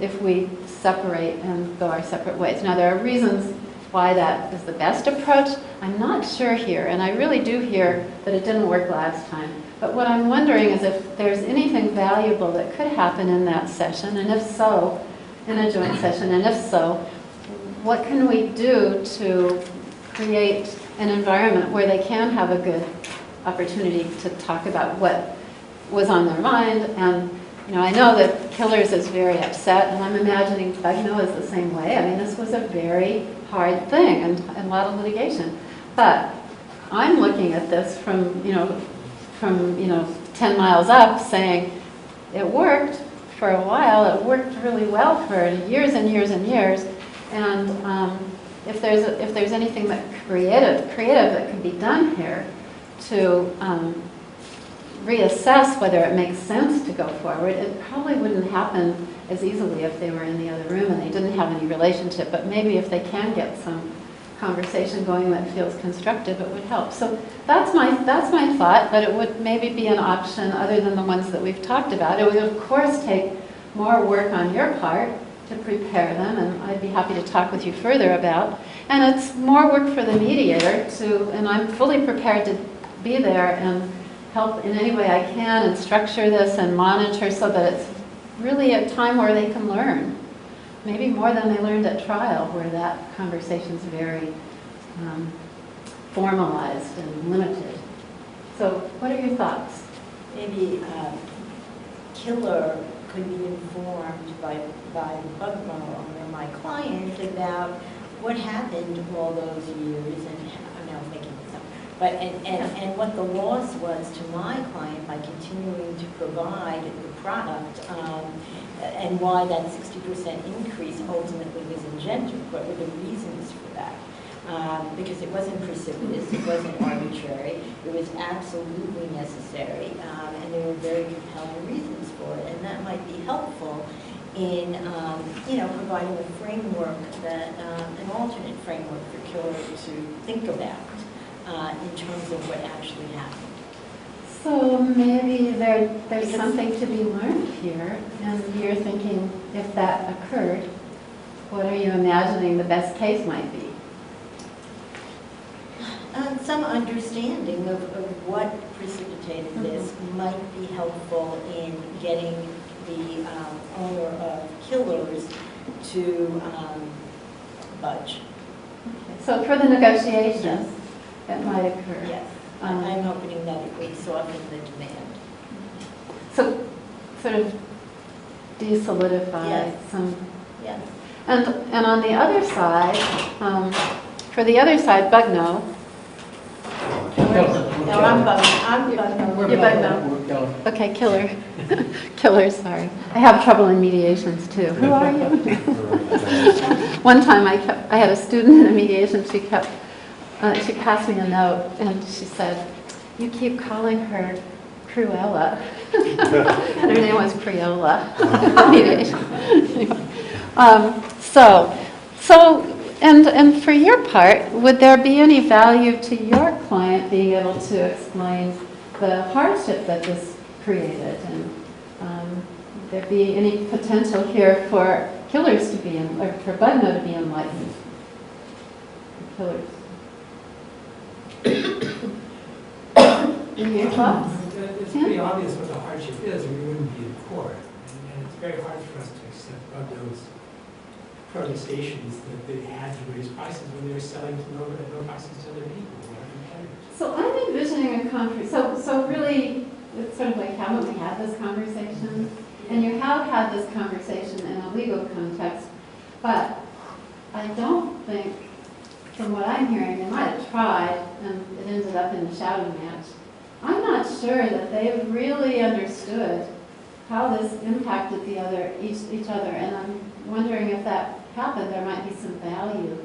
if we separate and go our separate ways. Now, there are reasons why that is the best approach. I'm not sure here, and I really do hear that it didn't work last time. But what I'm wondering is if there's anything valuable that could happen in that session, and if so, in a joint session, and if so, what can we do to create an environment where they can have a good opportunity to talk about what was on their mind? And I know that Killers is very upset, and I'm imagining BUGNO is the same way. I mean, this was a very hard thing and a lot of litigation. But I'm looking at this from 10 miles up, saying it worked for a while. It worked really well for years and years and years. And if there's anything that creative that can be done here to reassess whether it makes sense to go forward. It probably wouldn't happen as easily if they were in the other room and they didn't have any relationship, but maybe if they can get some conversation going that feels constructive, it would help. So that's my thought, but it would maybe be an option other than the ones that we've talked about. It would, of course, take more work on your part to prepare them, and I'd be happy to talk with you further about. And it's more work for the mediator to, and I'm fully prepared to be there and help in any way I can and structure this and monitor so that it's really a time where they can learn. Maybe more than they learned at trial, where that conversation's very formalized and limited. So what are your thoughts? Maybe killer could be informed by Bugmo or my client about what happened all those years, and I know I'm making this up, but and what the loss was to my client by continuing to provide the product, and why that 60% increase ultimately was engendered. What were the reasons for that? Because it wasn't precipitous, it wasn't arbitrary, it was absolutely necessary, and there were very compelling reasons for it, and that might be helpful in, providing a framework that, an alternate framework for Killer to think about in terms of what actually happened. So maybe there's something to be learned here, and you're thinking, if that occurred, what are you imagining the best case might be? Some understanding of what precipitated this might be helpful in getting the owner of Killers to budge. Okay. So for the negotiations, Yes. that might occur. Yes, I'm hoping that it would soften the demand. So sort of de-solidify Yes. some. Yes. And on the other side, for the other side, Bugno. No, I'm Bugno. You're Bugno. Okay, Killer. Killer, sorry. I have trouble in mediations too. Who are you? One time I had a student in a mediation, she passed me a note and she said, "You keep calling her Cruella." And her name was Crayola. And for your part, would there be any value to your client being able to explain the hardship that this created? And would there be any potential here for Killers to be, or for Bugno to be enlightened? Killers. Any thoughts? It's pretty obvious what the hardship is, or we wouldn't be in court. And it's very hard for us to accept Bugno's protestations that they had to raise prices when they were selling to no prices to other people, or other competitors. So I'm envisioning a conference. So really, it's sort of like, haven't we had this conversation? And you have had this conversation in a legal context, but I don't think, from what I'm hearing, they might have tried, and it ended up in a shouting match. I'm not sure that they've really understood how this impacted each other, and I'm wondering if that happened, there might be some value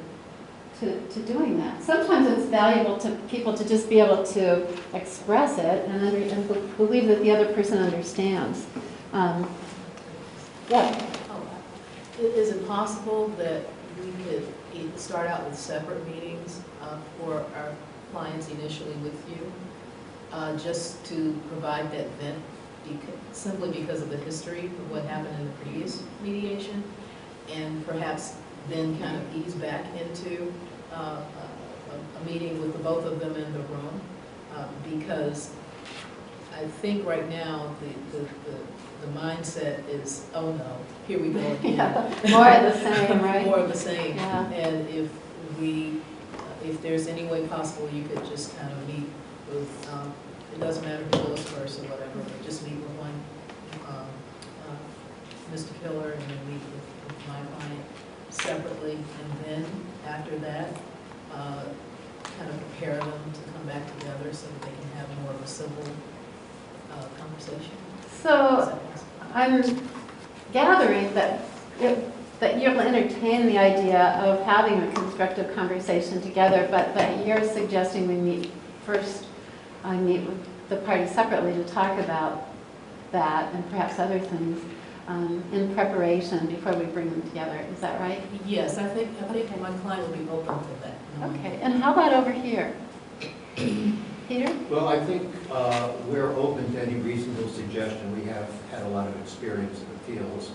to doing that. Sometimes it's valuable to people to just be able to express it and believe that the other person understands. Yeah. Is it possible that we could start out with separate meetings for our clients initially with you, just to provide that vent, simply because of the history of what happened in the previous mediation, and perhaps then kind of ease back into a meeting with the both of them in the room, because I think right now the mindset is, oh no, here we go again. Yeah, more of the same, right? More of the same. Yeah. And if there's any way possible, you could just kind of meet with, it doesn't matter who goes first or whatever, but just meet with one, Mr. Killer, and then meet with my client separately, and then after that, kind of prepare them to come back together so that they can have more of a civil conversation. So I'm gathering that you'll entertain the idea of having a constructive conversation together, but that you're suggesting we meet first. I meet with the parties separately to talk about that and perhaps other things in preparation before we bring them together. Is that right? Yes, I think my client will be open to that. Okay, and how about over here? Peter? Well, I think we're open to any reasonable suggestion. We have had a lot of experience in the fields.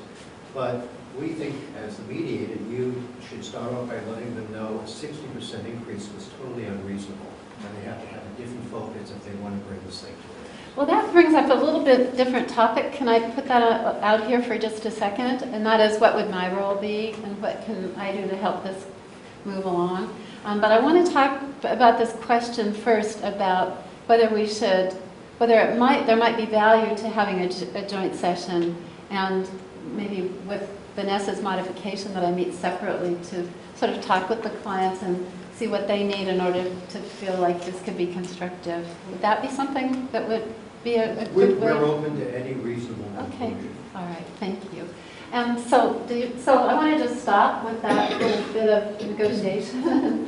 But we think, as the mediator, you should start off by letting them know a 60% increase was totally unreasonable. And they have to have a different focus if they want to bring this thing to it. Well, that brings up a little bit different topic. Can I put that out here for just a second? And that is, what would my role be and what can I do to help this move along? But I want to talk about this question first about whether we should, there might be value to having a joint session, and maybe with Vanessa's modification that I meet separately to sort of talk with the clients and see what they need in order to feel like this could be constructive. Would that be something that would be a good way? We're open to any reasonable Okay, conclusion. all right, thank you. And so I want to just stop with that little bit of negotiation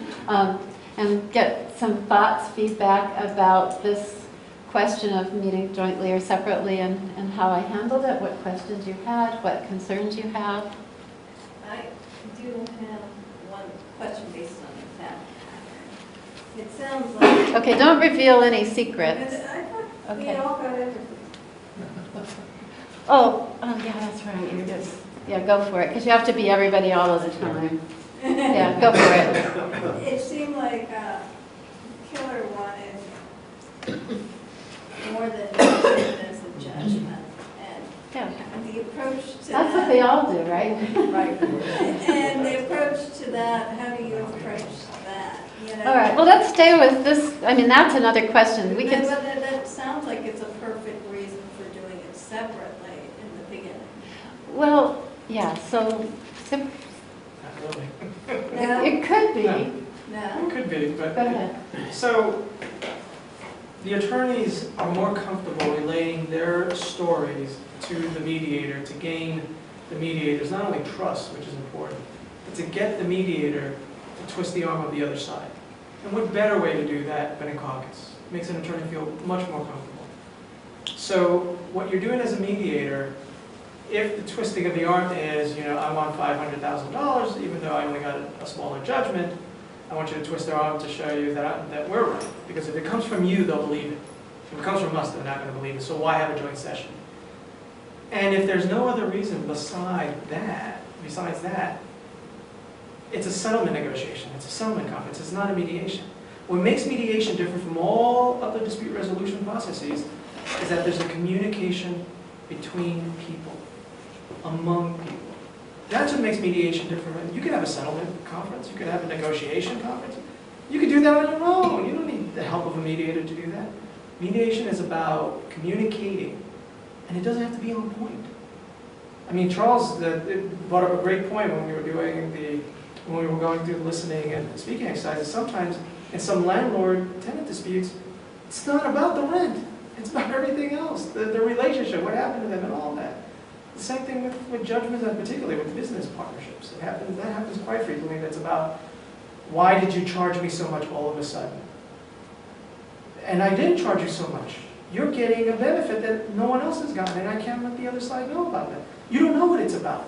and get some thoughts, feedback about this question of meeting jointly or separately and how I handled it, what questions you had, what concerns you have. I do have one question based on the fact pattern. It sounds like. Okay, don't reveal any secrets. I thought we Okay. all got everything. Oh, yeah, that's right. You're just, yeah, go for it, because you have to be everybody all of the time. Yeah, go for it. It seemed like Killer wanted more than as a judgment, Yeah, and the approach to that's what that. they all do, right? Right. And the approach to that, how do you approach that? You know? All right, well, let's stay with this. I mean, that's another question. We But can. that sounds like it's a perfect reason for doing it separately in the beginning. Well, yeah, so Not really. No? it could be. No. No? It could be, Go but, ahead. so, the attorneys are more comfortable relaying their stories to the mediator to gain the mediator's not only trust, which is important, but to get the mediator to twist the arm of the other side. And what better way to do that than in caucus? Makes an attorney feel much more comfortable. So what you're doing as a mediator, if the twisting of the arm is, I want $500,000, even though I only got a smaller judgment, I want you to twist their arm to show you that we're right. Because if it comes from you, they'll believe it. If it comes from us, they're not going to believe it. So why have a joint session? And if there's no other reason besides that, it's a settlement negotiation. It's a settlement conference. It's not a mediation. What makes mediation different from all other dispute resolution processes is that there's a communication between people, among people. That's what makes mediation different. You can have a settlement conference. You can have a negotiation conference. You can do that on your own. You don't need the help of a mediator to do that. Mediation is about communicating, and it doesn't have to be on point. I mean, Charles brought up a great point when we were going through the listening and speaking exercises. Sometimes in some landlord-tenant disputes, it's not about the rent. It's about everything else, the relationship, what happened to them, and all that. The same thing with judgments, and particularly with business partnerships. That happens quite frequently. That's about, why did you charge me so much all of a sudden? And I didn't charge you so much. You're getting a benefit that no one else has gotten, and I can't let the other side know about that. You don't know what it's about.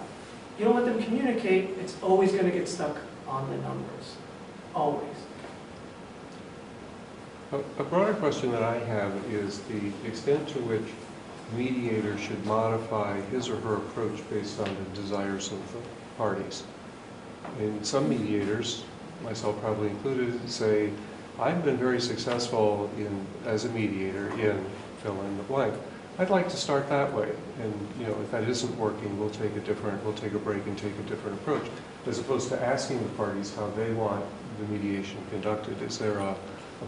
You don't let them communicate, it's always going to get stuck on the numbers. Always. A broader question that I have is the extent to which mediator should modify his or her approach based on the desires of the parties. And some mediators, myself probably included, say, I've been very successful as a mediator in fill in the blank. I'd like to start that way, and if that isn't working, we'll take a break and take a different approach, as opposed to asking the parties how they want the mediation conducted. Is there a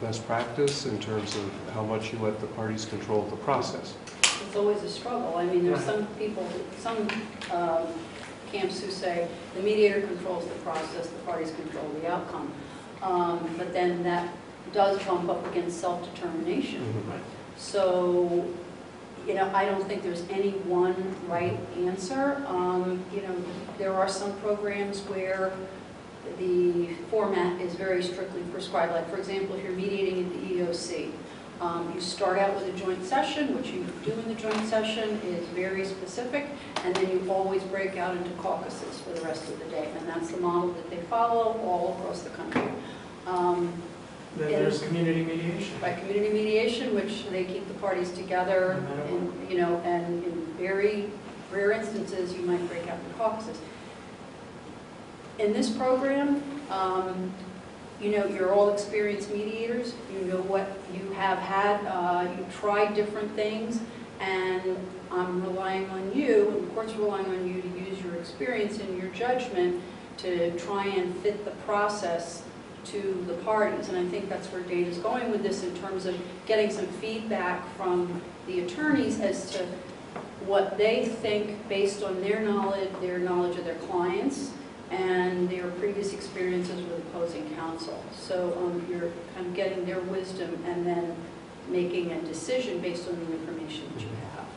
best practice in terms of how much you let the parties control the process? It's always a struggle. I mean, there's some people, some camps who say the mediator controls the process, the parties control the outcome. But then that does bump up against self-determination. Mm-hmm. So, I don't think there's any one right answer. There are some programs where the format is very strictly prescribed. Like, for example, if you're mediating at the EEOC, You start out with a joint session. What you do in the joint session is very specific, and then you always break out into caucuses for the rest of the day, and that's the model that they follow all across the country. Then there's community mediation. By community mediation, which they keep the parties together, No matter and, you know, and in very rare instances, you might break out in caucuses. In this program, you know, you're all experienced mediators. You know what you have had. You've tried different things, and I'm relying on you, and the court's relying on you to use your experience and your judgment to try and fit the process to the parties. And I think that's where Dana's going with this in terms of getting some feedback from the attorneys as to what they think based on their knowledge of their clients, and their previous experiences with opposing counsel. So you're kind of getting their wisdom and then making a decision based on the information that you have.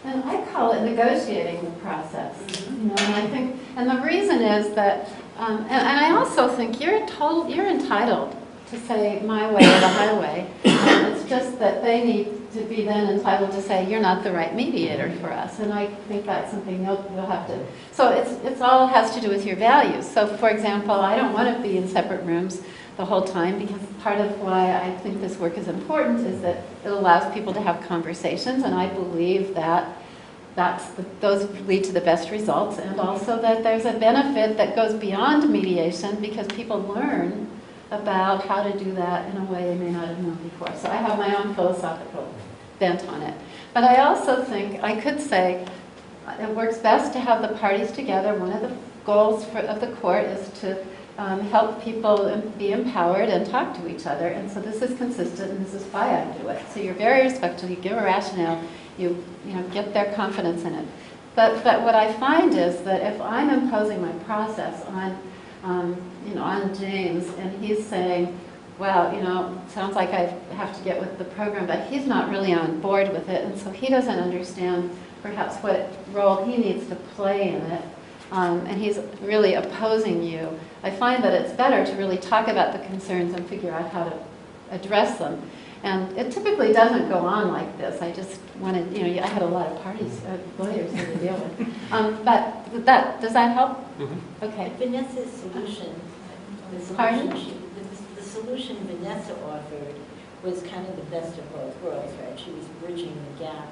And I call it negotiating the process. You know, and I think, and the reason is that, and I also think you're entitled to say my way or the highway. It's just that they need to be then entitled to say you're not the right mediator for us. And I think that's something you'll have to. So it's all has to do with your values. So for example, I don't want to be in separate rooms the whole time, because part of why I think this work is important is that it allows people to have conversations, and I believe that those lead to the best results, and also that there's a benefit that goes beyond mediation because people learn about how to do that in a way they may not have known before. So I have my own philosophical bent on it. But I also think I could say it works best to have the parties together. One of the goals of the court is to help people be empowered and talk to each other. And so this is consistent, and this is why I do it. So you're very respectful, you give a rationale, you know, get their confidence in it. But what I find is that if I'm imposing my process on James, and he's saying, well, you know, sounds like I have to get with the program, but he's not really on board with it, and so he doesn't understand perhaps what role he needs to play in it, and he's really opposing you. I find that it's better to really talk about the concerns and figure out how to address them. And it typically doesn't go on like this. I just wanted, you know, I had a lot of parties, lawyers to deal with. But does that help? Mm-hmm. Okay. Vanessa's solution, Pardon? the solution Vanessa offered was kind of the best of both worlds, right? She was bridging the gap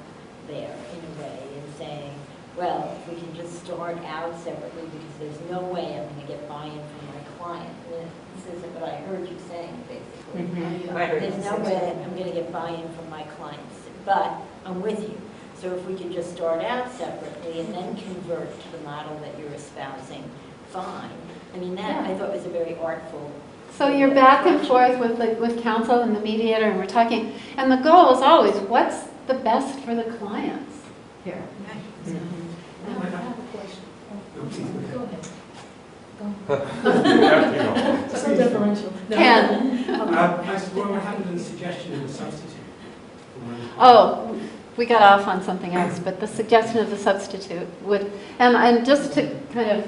there in a way and saying, well, if we can just start out separately, because there's no way I'm going to get buy-in from my client. And this is what I heard you saying, basically. Mm-hmm. There's no way I'm going to get buy-in from my clients, but I'm with you. So if we could just start out separately and then convert to the model that you're espousing, fine. I mean, that I thought was a very artful. So you're back and forth with counsel and the mediator, and we're talking, and the goal is always, what's the best for the clients here? I have a question. Go ahead. So differential. Ken? What happened to the suggestion of the substitute? Oh, we got off on something else, but the suggestion of the substitute would, and just to kind of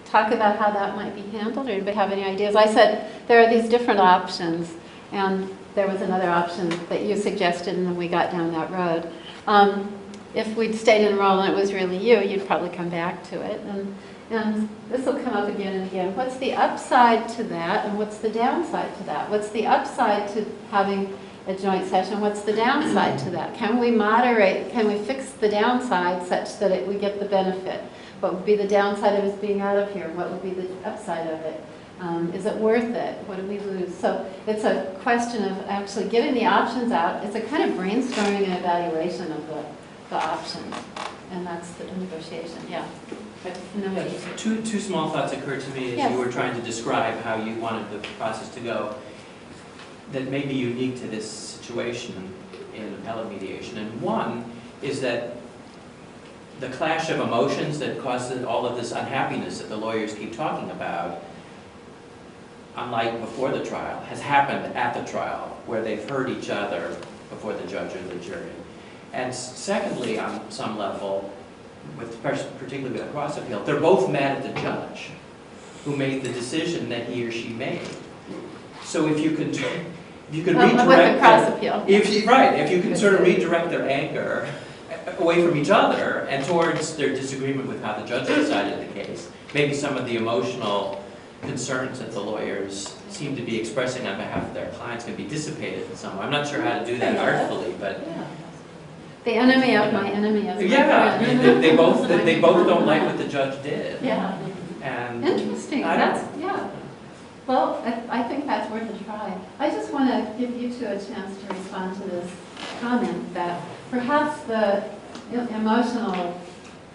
talk about how that might be handled, or anybody have any ideas? I said there are these different options, and there was another option that you suggested, and then we got down that road. If we'd stayed in role and it was really you, you'd probably come back to it. And this will come up again and again. What's the upside to that, and what's the downside to that? What's the upside to having a joint session? What's the downside to that? Can we moderate, can we fix the downside such that we get the benefit? What would be the downside of us being out of here? What would be the upside of it? Is it worth it? What do we lose? So it's a question of actually getting the options out. It's a kind of brainstorming and evaluation of the options. And that's the negotiation, yeah. Two small thoughts occurred to me as Yes. you were trying to describe how you wanted the process to go that may be unique to this situation in appellate mediation. And one is that the clash of emotions that causes all of this unhappiness that the lawyers keep talking about, unlike before the trial, has happened at the trial, where they've heard each other before the judge or the jury. And secondly, on some level, particularly with a cross appeal, they're both mad at the judge who made the decision that he or she made. So if you could if you could With the redirect cross them, appeal. if you can sort of redirect their anger away from each other and towards their disagreement with how the judge decided the case, maybe some of the emotional concerns that the lawyers seem to be expressing on behalf of their clients can be dissipated in some way. I'm not sure how to do that artfully, but The enemy of my enemy is my yeah, I friend. mean, they both don't like what the judge did. Yeah, And interesting, I don't- that's, yeah. Well, I think that's worth a try. I just want to give you two a chance to respond to this comment that perhaps the emotional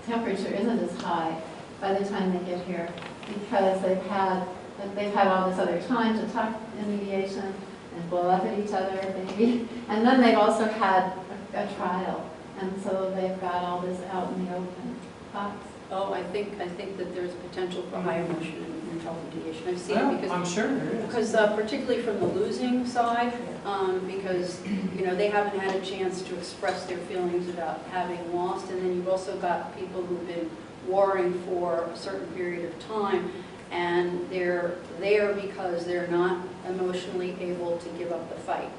temperature isn't as high by the time they get here because they've had all this other time to talk in mediation and blow up at each other maybe. And then they've also had a trial. And so they've got all this out in the open. Thoughts? Oh, I think that there's potential for high emotion in trial mediation. I've seen it Well, because I'm sure there is. Because particularly from the losing side, because, they haven't had a chance to express their feelings about having lost, and then you've also got people who've been warring for a certain period of time, and they're there because they're not emotionally able to give up the fight.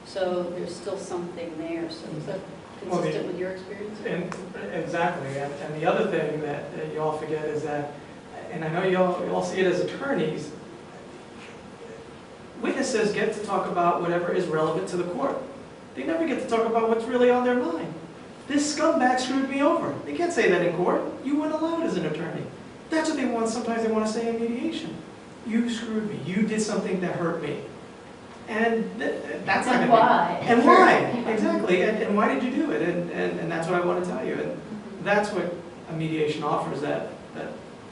So there's still something there, so is that consistent with your experience? And exactly, and the other thing that you all forget is that, and I know you all see it as attorneys, witnesses get to talk about whatever is relevant to the court. They never get to talk about what's really on their mind. This scumbag screwed me over. They can't say that in court. You weren't allowed as an attorney. That's what they want. Sometimes they want to say in mediation. You screwed me. You did something that hurt me. And that's not going to be. Why? And why? Exactly. And why did you do it? And that's what I want to tell you. And that's what a mediation offers that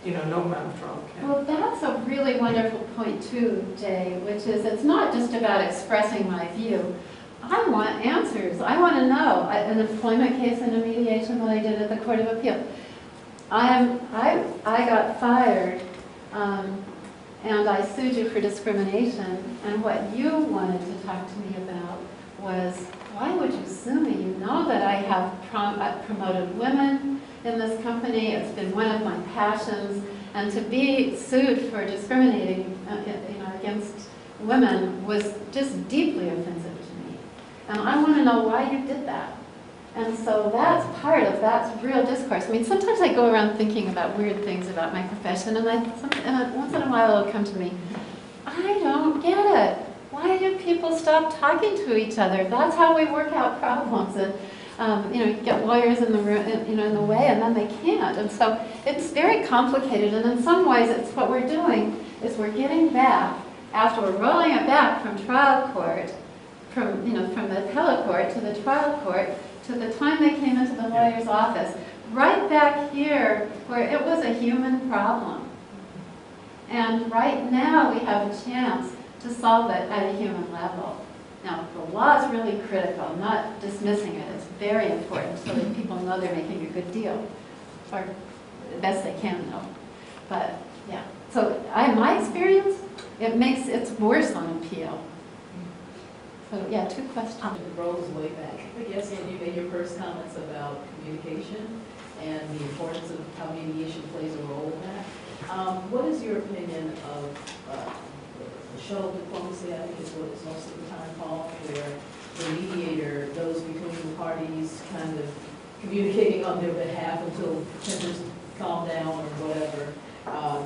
no amount of trial can. Well, that's a really wonderful point too, Jay, which is it's not just about expressing my view. I want answers. I want to know. An employment case and a mediation that I did at the Court of Appeal. I got fired and I sued you for discrimination, and what you wanted to talk to me about was, why would you sue me? You know that I have promoted women in this company. It's been one of my passions, and to be sued for discriminating against women was just deeply offensive to me. And I want to know why you did that. And so that's part of that real discourse. I mean, sometimes I go around thinking about weird things about my profession, and once in a while it'll come to me, I don't get it. Why do people stop talking to each other? That's how we work out problems. And you get lawyers in the room, in the way, and then they can't. And so it's very complicated. And in some ways, it's what we're doing is we're getting back after we're rolling it back from trial court, from the appellate court to the trial court, to the time they came into the lawyer's office, right back here where it was a human problem. And right now we have a chance to solve it at a human level. Now, the law is really critical. I'm not dismissing it. It's very important so that people know they're making a good deal, or the best they can know. But yeah, so my experience, it's worse on appeal. So yeah, two questions. It rolls way back. I guess when you made your first comments about communication and the importance of how mediation plays a role in that. What is your opinion of the shuttle diplomacy, I think is what it's most of the time called, where the mediator goes between the parties, kind of communicating on their behalf until tempers calm down or whatever,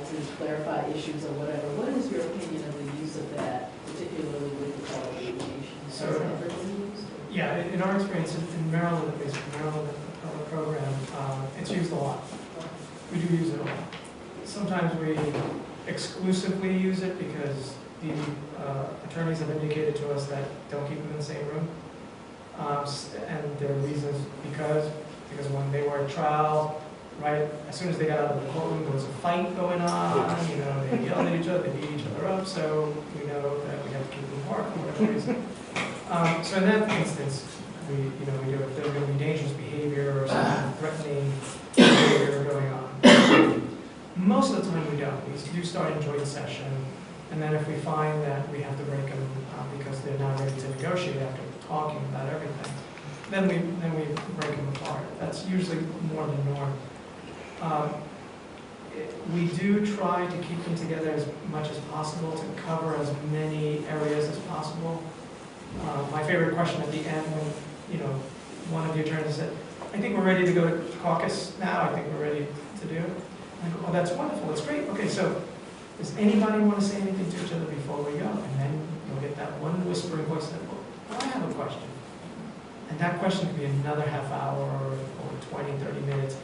to clarify issues or whatever. What is your opinion of the use of that, particularly with the call of mediation? Has it ever been used? Yeah, in our experience in Maryland, at least in Maryland, the program, it's used a lot. We do use it a lot. Sometimes we exclusively use it because the attorneys have indicated to us that don't keep them in the same room. And there are reasons because when they were at trial, right, as soon as they got out of the courtroom, there was a fight going on, they yelled at each other, they beat each other up, so we know that we have to keep them apart for whatever reason. So in that instance, we do if there's going to be dangerous behavior or some threatening behavior going on. Most of the time we don't. We do start in joint session, and then if we find that we have to break them because they're not ready to negotiate after talking about everything, then we break them apart. That's usually more the norm. We do try to keep them together as much as possible to cover as many areas as possible. favorite question at the end when, one of the attorneys said, I think we're ready to go to caucus now, I think we're ready to do. I go, oh, that's wonderful, that's great. Okay, so does anybody want to say anything to each other before we go? And then you'll get that one whispering voice that, well, I have a question. And that question could be another half hour or 20, 30 minutes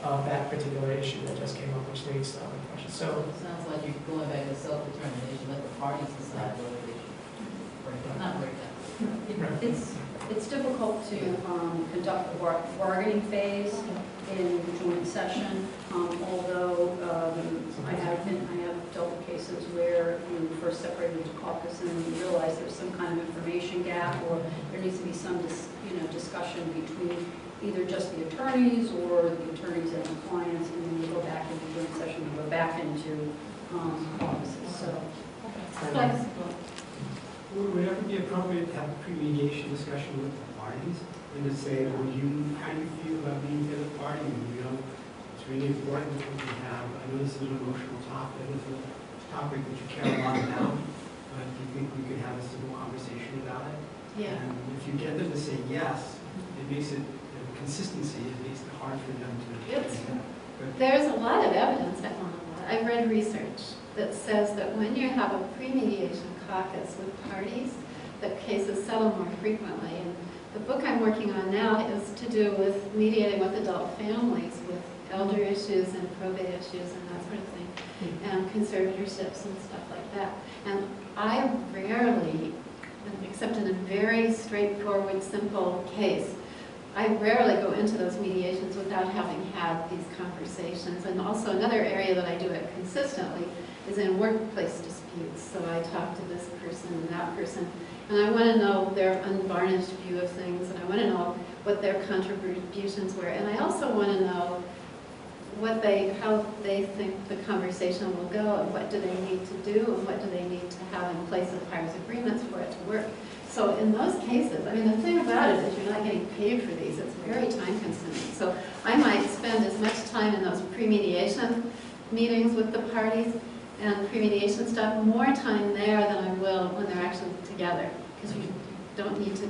of that particular issue that just came up, which leads to other questions. So It sounds like you're going back to self-determination, let the parties decide whether they should break it, not break that. It's difficult to conduct the bargaining phase in joint session, although I have dealt with cases where you first separated into caucus and you realize there's some kind of information gap, or there needs to be some discussion between either just the attorneys or the attorneys and the clients, and then you go back into joint session and go back into caucuses. So flexible. would it ever be appropriate to have a pre-mediation discussion with the parties and to say, how do you feel about being the other party? It's really important that we have, I know this is an emotional topic, it's a topic that you care a lot about, but do you think we could have a civil conversation about it? Yeah. And if you get them to say yes, it makes it, consistency, it makes it hard for them to. It's- There's a lot of evidence, I've read research that says that when you have a pre-mediation caucus with parties, that cases settle more frequently. And the book I'm working on now is to do with mediating with adult families with elder issues and probate issues and that sort of thing, and conservatorships and stuff like that. And I rarely, except in a very straightforward, simple case, I rarely go into those mediations without having had these conversations. And also another area that I do it consistently is in workplace disputes. So I talk to this person and that person, and I want to know their unvarnished view of things, and I want to know what their contributions were. And I also want to know how they think the conversation will go, and what do they need to do, and what do they need to have in place as far as agreements for it to work. So in those cases, I mean, the thing about it is you're not getting paid for these. It's very time consuming. So I might spend as much time in those pre-mediation meetings with the parties and pre-mediation stuff, more time there than I will when they're actually together. Because you don't need to,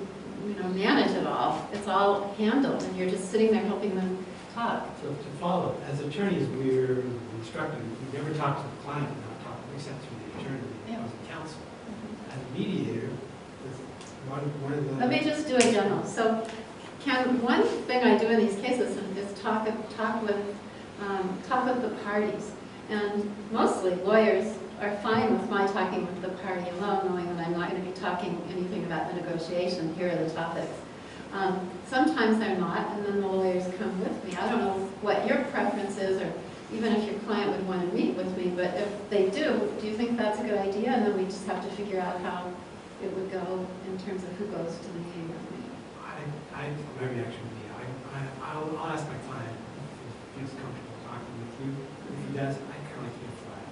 manage it all. It's all handled, and you're just sitting there helping them talk. So to follow, as attorneys, we're instructed, we never talk to the client, not talk except through the attorney, as a counsel. As a mediator, one of the... Let me just do a demo. So one thing I do in these cases is talk with the parties. And mostly lawyers are fine with my talking with the party alone, knowing that I'm not going to be talking anything about the negotiation. Here are the topics. Sometimes they're not, and then the lawyers come with me. I don't know what your preference is, or even if your client would want to meet with me, but if they do you think that's a good idea? And then we just have to figure out how it would go in terms of who goes to the meeting with me. My reaction would be, I'll ask my client if he feels comfortable talking with you. If he does, I kind of feel flat.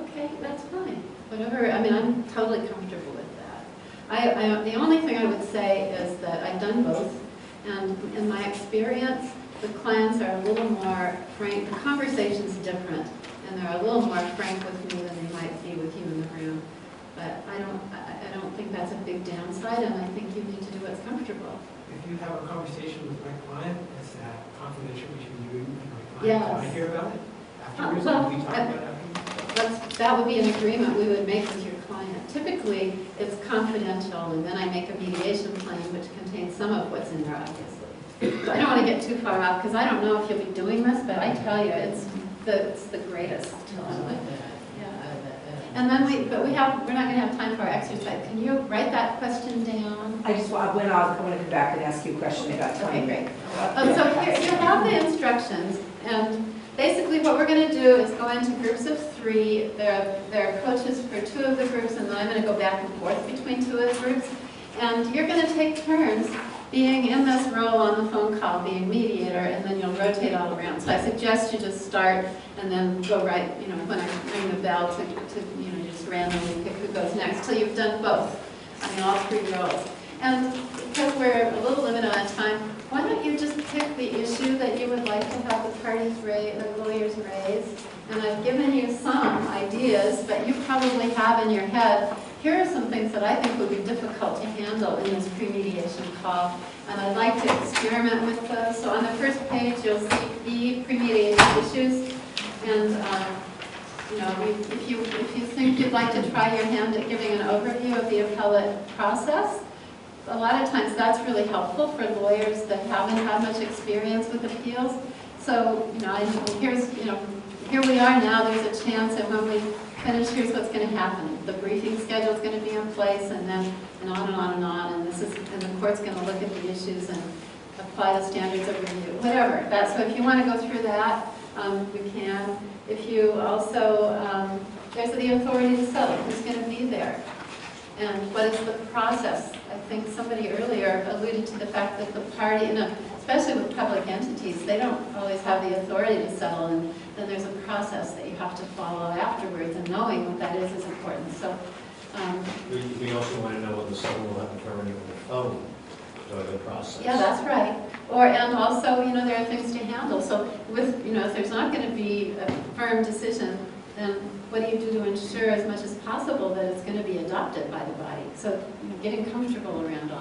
Okay, that's fine. Whatever, I mean, I'm totally comfortable with that. The only thing I would say is that I've done both, and in my experience, the clients are a little more frank. The conversation's different, and they're a little more frank with me than they might be with you in the room. But I don't think that's a big downside, and I think you need to do what's comfortable. If you have a conversation with my client, is that confidential between you and my client? Yes. Can I hear about it afterwards? Well, Can we talk about it afterwards? That would be an agreement we would make with your client. Typically, it's confidential, and then I make a mediation plan which contains some of what's in there, obviously. So I don't want to get too far off, because I don't know if you'll be doing this, but I tell you, it's the greatest. I like that. Yeah. I like that. And then we're not going to have time for our exercise. Can you write that question down? I want to come back and ask you a question about Okay, timing. great. So here you have the instructions, and basically what we're going to do is go into groups of 3. There are coaches for 2 of the groups, and then I'm going to go back and forth between 2 of the groups. And you're going to take turns being in this role on the phone call, being mediator, and then you'll rotate all around. So I suggest you just start and then go right, when I ring the bell to just randomly pick who goes next, till you've done both. I mean, all 3 roles. And because we're a little limited on time, why don't you just pick the issue that you would like to have the lawyers raise? And I've given you some ideas, but you probably have in your head here are some things that I think would be difficult to handle in this pre-mediation call, and I'd like to experiment with those. So on the first page, you'll see E, pre-mediation issues, and if you think you'd like to try your hand at giving an overview of the appellate process, a lot of times that's really helpful for lawyers that haven't had much experience with appeals. So, here we are now, there's a chance, and when we finish, here's what's going to happen. The briefing schedule is going to be in place, and then and on and on and on, and the court's going to look at the issues and apply the standards of review, whatever. So if you want to go through that, we can. If you also, there's the authority to settle, who's going to be there, and what is the process. I think somebody earlier alluded to the fact that the party, especially with public entities, they don't always have the authority to settle, and then there's a process that you have to follow afterwards, and knowing what that is important. So We also want to know whether someone will have authority on the phone during the process. yeah, that's right. And also, there are things to handle. So with, if there's not going to be a firm decision, then what do you do to ensure as much as possible that it's going to be adopted by the body? So getting comfortable around all